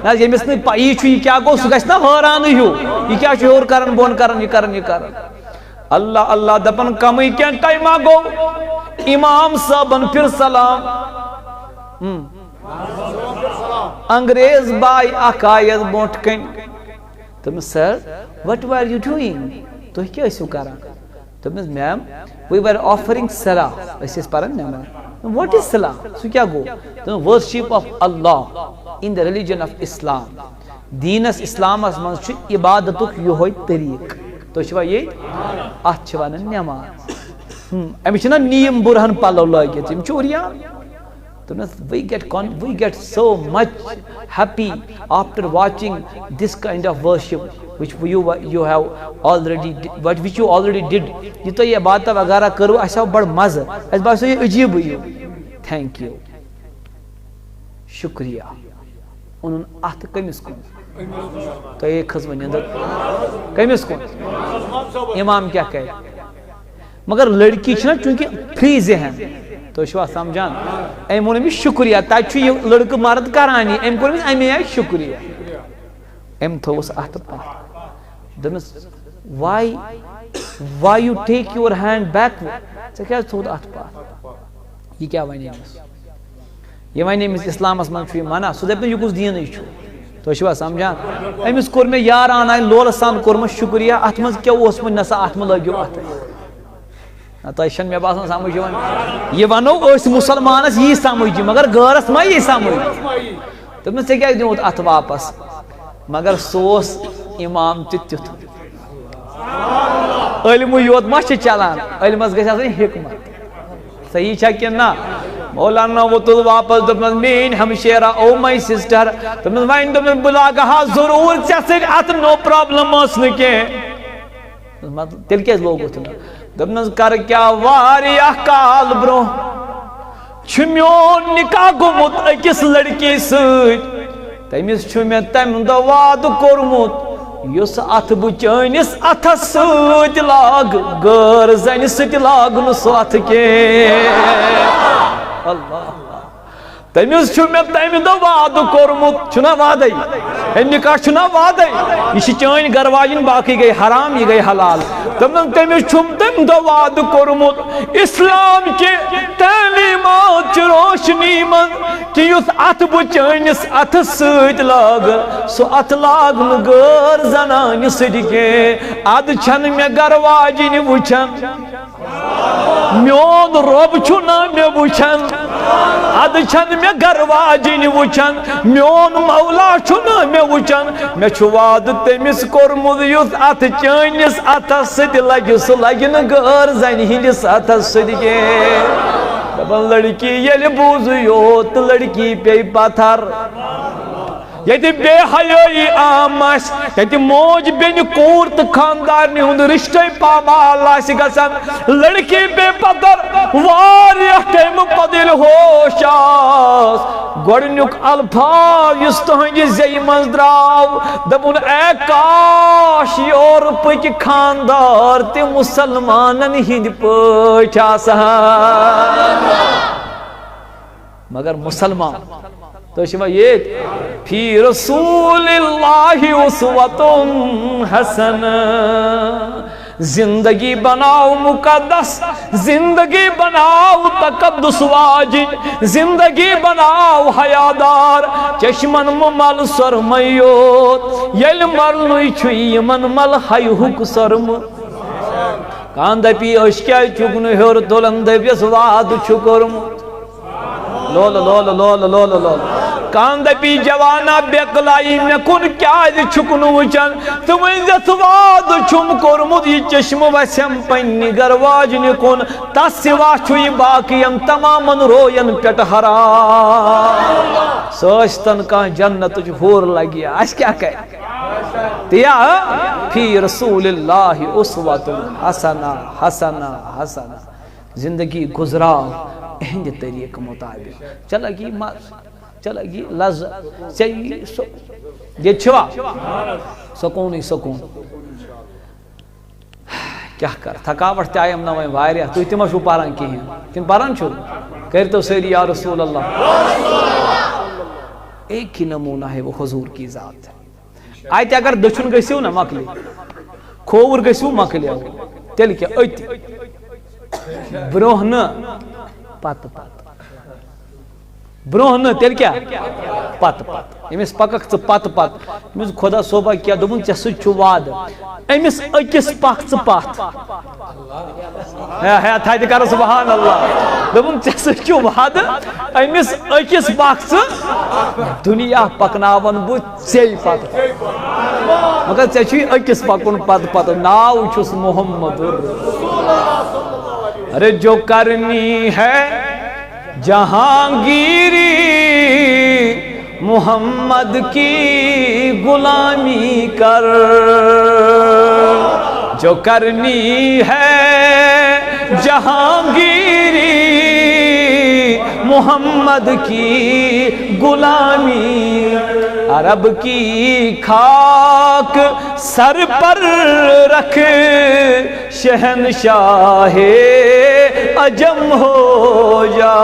نہ حظ ییٚمِس نہٕ پَیی چھُ یہِ کیٛاہ گوٚو سُہ گژھِ نا حٲرانٕے ہیوٗ یہِ کیٛاہ چھُ ہیوٚر کران بۄن کران یہِ کران یہِ کران اللہ اللہ دپان کمٕے کینٛہہ ٹایما گوٚو امام صٲبن پھِر سلام انگریز باے اکھ آیس برونٛٹھ کَنۍ دوٚپمس سر وٹ وار یوٗ ڈوٗیِنٛگ تُہۍ کیٛاہ ٲسِو کران دوٚپمس میم وی وار آفرِنٛگ صلاح أسۍ ٲسۍ پران نٮ۪ماز واٹ از صلاح سُہ کیٛاہ گوٚو دوٚپُن worship of Allah in the religion of Islam دیٖنس اسلامس منٛز چھُ عبادتُک یِہوے طریٖقہٕ تُہۍ چھِوا ییٚتہِ اتھ چھِ ونان نٮ۪ماز أمِس چھِنہ نیٖم بُرہن پلو لٲگِتھ یم چھِ عُریان we get so much happy after watching this kind of worship which you have already which you already did یہ تو یہ بات وغیرہ کرو اسہِ آو بڑ مزٕ اسہِ باسیو یہِ عجیٖبٕے ہیوٗ تھینک یوٗ شُکریہ اونُن اتھ کٔمِس کُن تۄہے کھٔژوٕ نِندٕر کٔمِس کُن امام کیٛاہ کرِ مگر لڑکی چھِنہ چوٗنٛکہِ فری ذہن تُہۍ چھِوا سمجھان أمۍ ووٚن أمِس شُکریہ تتہِ چھُ یہِ لڑکہٕ مرد کران یہِ أمۍ کوٚر أمِس اَمے آیہِ شُکریہ أمۍ تھوٚوُس اتھٕ پتھ دوٚپمس why you take your hand backward ژےٚ کیٛازِ تھوٚوُتھ اتھٕ پتھ یہِ کیٛاہ وَنہِ أمِس یہِ وَنہِ أمِس اسلامس منٛز چھُ یہِ منع سُہ دپہِ نہٕ یہِ کُس دیٖنٕے چھُ تُہۍ چھِوا سمجھان أمِس کوٚر مےٚ یارانہ لولہٕ سان کوٚرمُت شُکریہ اتھ منٛز کیٛاہ اوس وۄنۍ نسا اتھ منٛز لٲگِو اتھٕ تۄہہِ چھَنہٕ مےٚ باسان سمجھ یِوان یہِ ونو أسۍ مُسلمانس یی سمجھ مگر غٲرس ما یی سمجھ دوٚپمس ژےٚ کیٛازِ دِمُت اتھٕ واپس مگر سُہ اوس امام تہِ تیُتھُے علمٕے یوت ما چھِ چلان علمس گژھِ آسٕنۍ حکمت صحیح چھا کِنہٕ نہ مولانا وہ تُل واپس دوٚپنس میٲنۍ ہمشیرا او ماے سسٹر دوٚپنس وۄنۍ دوٚپنس بہٕ لاگہٕ ہا ضروٗر ژےٚ سۭتۍ اتھٕ نو پرابلم ٲس نہٕ کینٛہہ تیٚلہِ کیٛازِ لوگُتھ نہٕ دوٚپنس کر کیٛاہ واریاہ کال برونٛہہ چھُ میون نکاح گوٚمُت أکِس لڑکی سۭتۍ تٔمِس چھُ مےٚ تمہِ دۄہ وعدٕ کوٚرمُت یُس اتھٕ بہٕ چٲنِس اتھس سۭتۍ لاگہٕ غٲر زنہِ سۭتۍ لاگہٕ نہٕ سُہ اتھٕ کینٛہہ اللہ تٔمِس چھُ مےٚ تمہِ دۄہ وعدٕ کوٚرمُت چھُنہ وعدے نکاح چھُنہ وعدے یہِ چھِ چٲنۍ گرٕ واجِنۍ باقٕے گٔے حرام یہِ گٔے حلال دوٚپنس تٔمِس چھُم تمہِ دۄہ وعدٕ کوٚرمُت اسلام کہِ تعلیٖمات چہِ روشنی منٛز کہِ یُس اتھٕ بہٕ چٲنِس اتھس سۭتۍ لاگہٕ سُہ اتھٕ لاگہٕ نہٕ غٲر زنانہِ سۭتۍ کینٛہہ ادٕ چھنہٕ مےٚ گرٕ واجِنۍ وٕچھان میون رۄب چھُنہ مےٚ وٕچھان اد چھن میں گرواجن وچن میون مولا چھن میں وچن میں چھو وعد تمس کورمت یُتھ ات چٲنِس اتس سۭتۍ لگہِ سُہ لگہِ نہٕ غٲر زنہِ ہٕنٛدِس اتس سۭتۍ کینٛہہ دپان لڑکی ییٚلہِ بوٗزٕے یوت تہٕ لڑکی پیٚیہِ پتھر ییٚتہِ بے حیٲیی عام آسہِ ییٚتہِ موج بیٚنہِ کوٗر تہٕ خاندارنہِ ہُنٛد رِشتَے پامال آسہِ گژھان لڑکی پیٚیہِ پتھر واریاہ ٹایمہٕ پتہٕ ییٚلہِ ہوش آس گۄڈٕنیُک الفاظ یُس تُہنٛدِ زیٚیہِ منٛز درٛاو دوٚپُن اے کاش یورٕ پٔکۍ خاندار تہِ مُسلمانن ہٕنٛدۍ پٲٹھۍ آسہٕ مگر مسلمان تو یہ فی رسول اللہ اسوۃ حسن زندگی بناؤ مقدس زندگی بناؤ تقدس واجب زندگی بناؤ حیادار چشمن مل سرمیوت یل مرنوی چھو یمن مل حیہک سرم کان دپی اشکیا چکن ہور تولن دپیس وعد چھو کرمت لول لول لول لول لول کان دپی جوانا بیقلائی میں کن کیا چھکن وچن تمہیں وعد چھم کورمت یہ چشم وسیم پنی گرواجن کن تس سوا چھوئی باقیم تمامن روین پٹ حرام سوچتن کان جنت ہور لگیا اس کیا کہے تیا فی رسول اللہ اسوۃ حسنہ حسنہ حسنہ زندگی گزرا اہند طریق مطابق چلگی مز چلگی لذ چاہیے یہ چھوا سکون ہی سکون کیا کر تھکاوٹ تایم نہ وہیں واریاہ تو اتما شو پاران کی ہیں کن پاران چھو کرتو سیری یا رسول اللہ ایک ہی نمونہ ہے وہ حضور کی ذات ہے آئیتے اگر دچھن گئیسیو نا مکلی کھوور گئیسیو مکلی تیل کیا ایتی بروہن پت پت بروہن تیل کیا پت پت امس پکک ژٕ پت پت امس خدا صوبہ کیا دوٚپُن ژےٚ سۭتۍ چھُ وعدٕ امس أکِس پکھ ژٕ پتھ ہے تھایہِ کر سبحان اللہ دوٚپُن ژےٚ سۭتۍ چھُ وعدٕ امس أکِس پکھ ژٕ دُنیا پکناون بہٕ ژےٚ پتہٕ مگر ژےٚ چھُے أکِس پکُن پتہٕ پتہٕ ناو چھُس محمد ارے جو کرنی ہے جہانگیری محمد کی غلامی کر جو کرنی ہے جہانگیری محمد کی غلامی عرب کی خاک سر پر رکھ شہنشاہ عجم ہو جا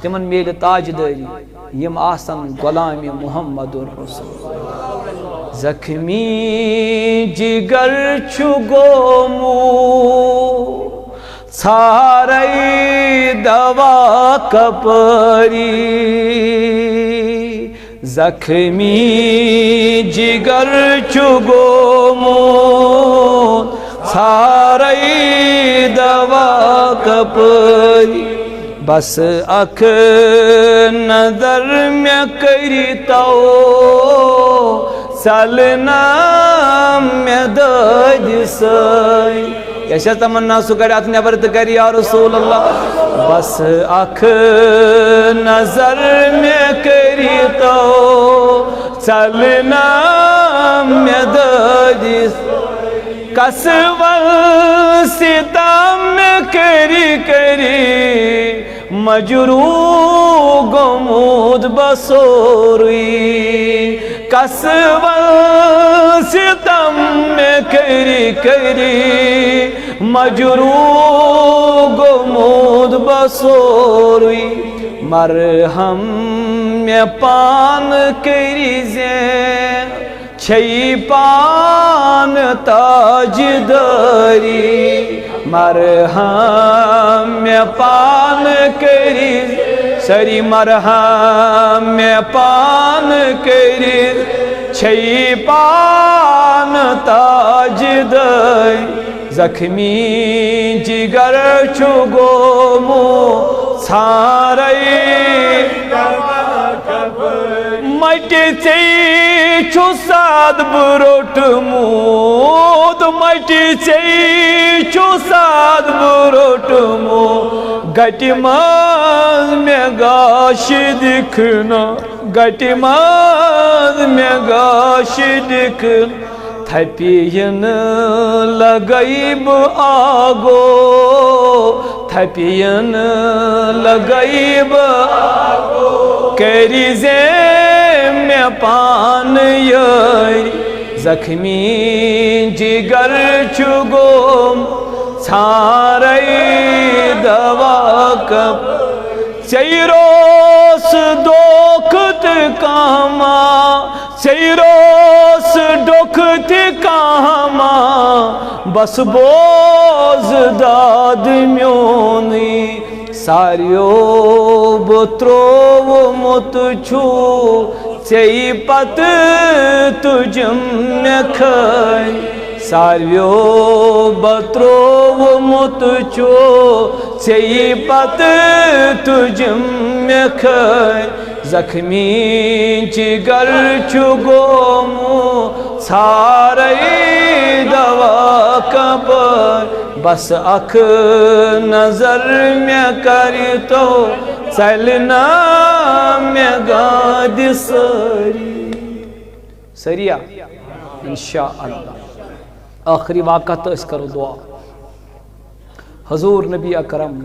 تمن میل تاجداری یم آسن غلام محمد رسول زخمی جگر چھو گومو ژھارے دوا کپری زخمی جگر چھو گومو ژھارے دوا کپری بس اکھ نظر میں کریتو سلنا میں داد سائی کیسا تمنا سکرات نیبر تکری یا رسول اللہ بس اکھ نظر میں کریتو سلنا میں داد کسول ستم کری کری مجروح گمود بسوری کسول ستم کری کری مجروح گمود بسوری مرہم میں پان کری زین چھئی پان تاج داری مرہم میں پان کری سری مرہم میں پان کری چھئی پان تاج داری زخمی جگر چھو گومو سارے مٹی ژے چھُ ساد بروٹ مود مٹی ژے چھُ ساد بروٹ مو گٹی ماز میں گاش دکھنا گٹی ماز میں گاش دکھنا تھپین لگئی آگو تھپین لگئی آگو کری زے میں پان یاری زخمی جگر چگوم ژھارے دوا کب چیروس دوکھت کاما چیروس ڈوکھت کاما بس بوز داد میونی ساریو بترو مت چھو چی پت تجم نکھائی ساریو بترو مت چھو چی پت تجم نکھائی زخمی جگر چگومو ژھارے دوا کبر بس اکھ نظر میں کری تو چلنا میں گاد سری سریہ انشاءاللہ آخری واقعہ تو اس کرو دعا حضور نبی اکرم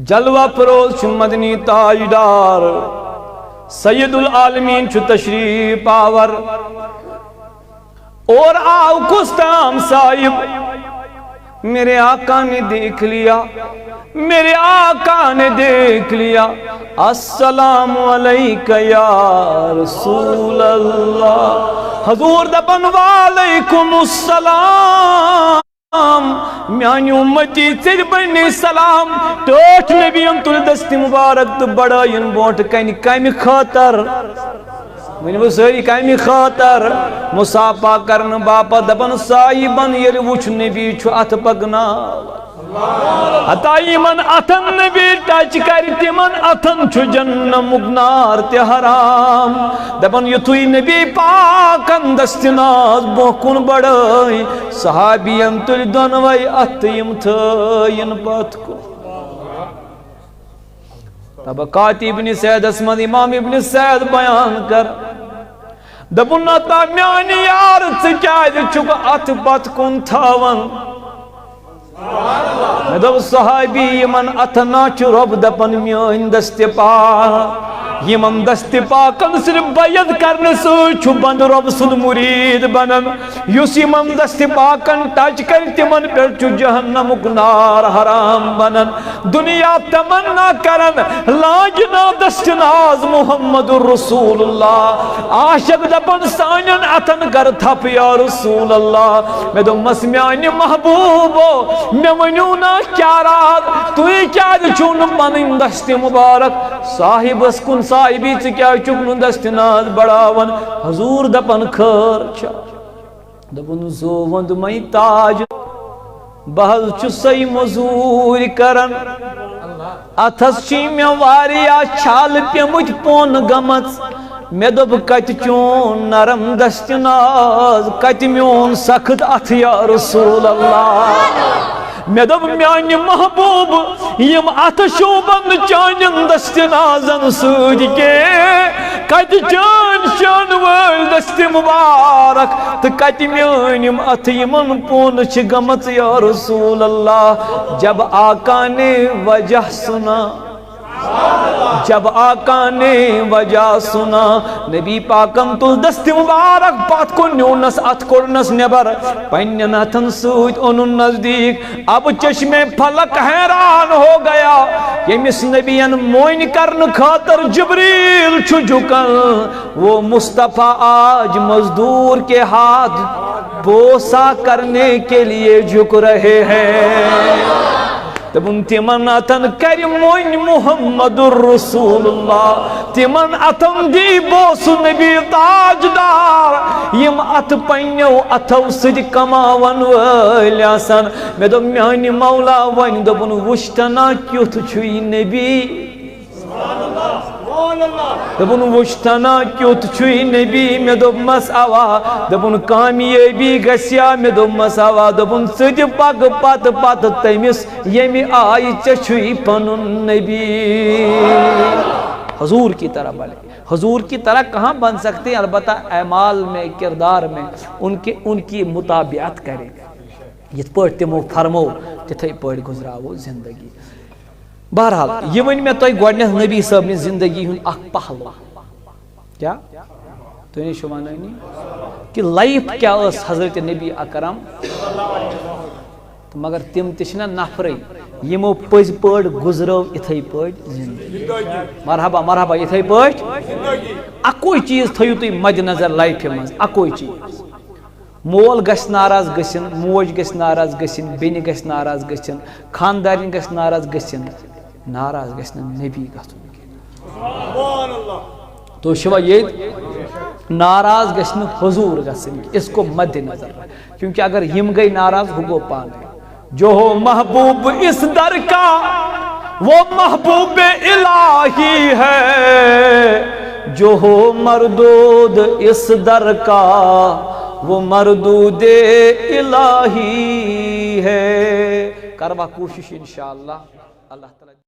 جلوہ پروز چھ مدنی تاجدار سید العالمین چھ تشریف آور اور آؤ کستام صاحب میرے آقا نے دیکھ لیا میرے آقا نے دیکھ لیا السلام علیکہ یا رسول اللہ حضور دپن وعلیکم السلام میانی امتی تیر بنی سلام ٹوٹ نبیم تل دستی مبارک تو بڑائین بوٹ کمی خاطر میں وہ ساری کمی خاطر مصافہ کرن باپا دبن سائبن یل وچھ نبی چھو ات پگنا ہتائی من اتن نبی ٹچ کرتی من اتن چھو جنم مگنار تے حرام دبن یتوی نبی پاکن دستناز بوکن بڑائی صحابیم تل دنوائی اتیم تھائین بات کو طبقات ابن سید اسمد امام ابن سید بیان کر دبن تا میانی یار چکاید چک ات بات کن تھاون میں دب صحابی من اتنا چ رب دپن میان دست پا یمن دست پاکن صرف بیعت کرنے سو بند رب سن مرید بنن یس یمن دست پاکن ٹچ کر تمن پر جہنم نار حرام بنن دنیا تمنا کرن لاجنا دست ناز محمد رسول اللہ عاشق دپن سانن اتن کر تھپ یا رسول اللہ میں دو مسمیانی محبوبو میں ونیونا کیا رات توی کیا چون بنن دست مبارک صاحب اسکن صاحبی سے کیا چکن دستناز بڑاون حضور دپن خرچا دپن زووند میں تاج بہل چسی مزور کرن اتھس چی میں واریا چھال پیمت پون گمت میں دب کت چون نرم دستناز کت میون سخت اتھ یا رسول اللہ میں دب میانی محبوب یم ات شوبند چانین دست نازن سود کے کت چان شان ول دست مبارک تو کت میانیم ات یمن پون چھ گمت یا رسول اللہ جب آقا نے وجہ سنا جب آقا نے وجہ سنا نبی پاکم تو دست مبارک پات کو نیونس ات کورنس نبر پنین اتن سوت انن نزدیک اب چشم پھلک حیران ہو گیا یمس نبیان موین کرن خاطر جبریل چھو جھکن وہ مصطفیٰ آج مزدور کے ہاتھ بوسا کرنے کے لیے جھک رہے ہیں دبن تمن اتن کر مون محمد رسول اللہ تمن اتن دی بوس نبی تاجدار یم ات پنیو اتو سد کماون ول آسان مے دو میانی مولا ون دبن وشتنا کیوت چھوئی نبی دبن وشتنا کیوت چھوئی نبی مے دو مس آوا دبن کامیابی گسیا مے دو مس آوا دبن سد پگ پت پت تمس یمی آئی چھوئی پنن نبی حضور کی طرح بلے حضور کی طرح کہاں بن سکتے ہیں البتہ اعمال میں کردار میں ان کی مطابعت کریں یہ پڑھ تمو فرمو تتھے پڑھ گزراو زندگی بہرحال یہ ون میں تو گوڑنیت نبی صاحب نے زندگی ہن اخ پہلو کیا تو نہیں شمانانی کہ لائف کیا اس حضرت نبی اکرم مگر تم تشنا نفری یمو پز پڑ گزرو اتھے پڑ زندگی مرحبا مرحبا اتھے پڑ اکوئی چیز تھیو تھی مد نظر لائف مز اکوئی چیز مول گس ناراض گسن موج گس ناراض گسن بین گس ناراض گسن خاندارین گس ناراض گسن ناراض گسن نبی گسن تو شوا یہ ناراض گسن حضور گسن اس کو مد نظر کیونکہ اگر یم گئی ناراض ہو گو پانے جو ہو محبوب اس در کا وہ محبوب الہی ہے جو ہو مردود اس در کا وہ مردود الہی ہے کروا کوشش انشاءاللہ اللہ تعالی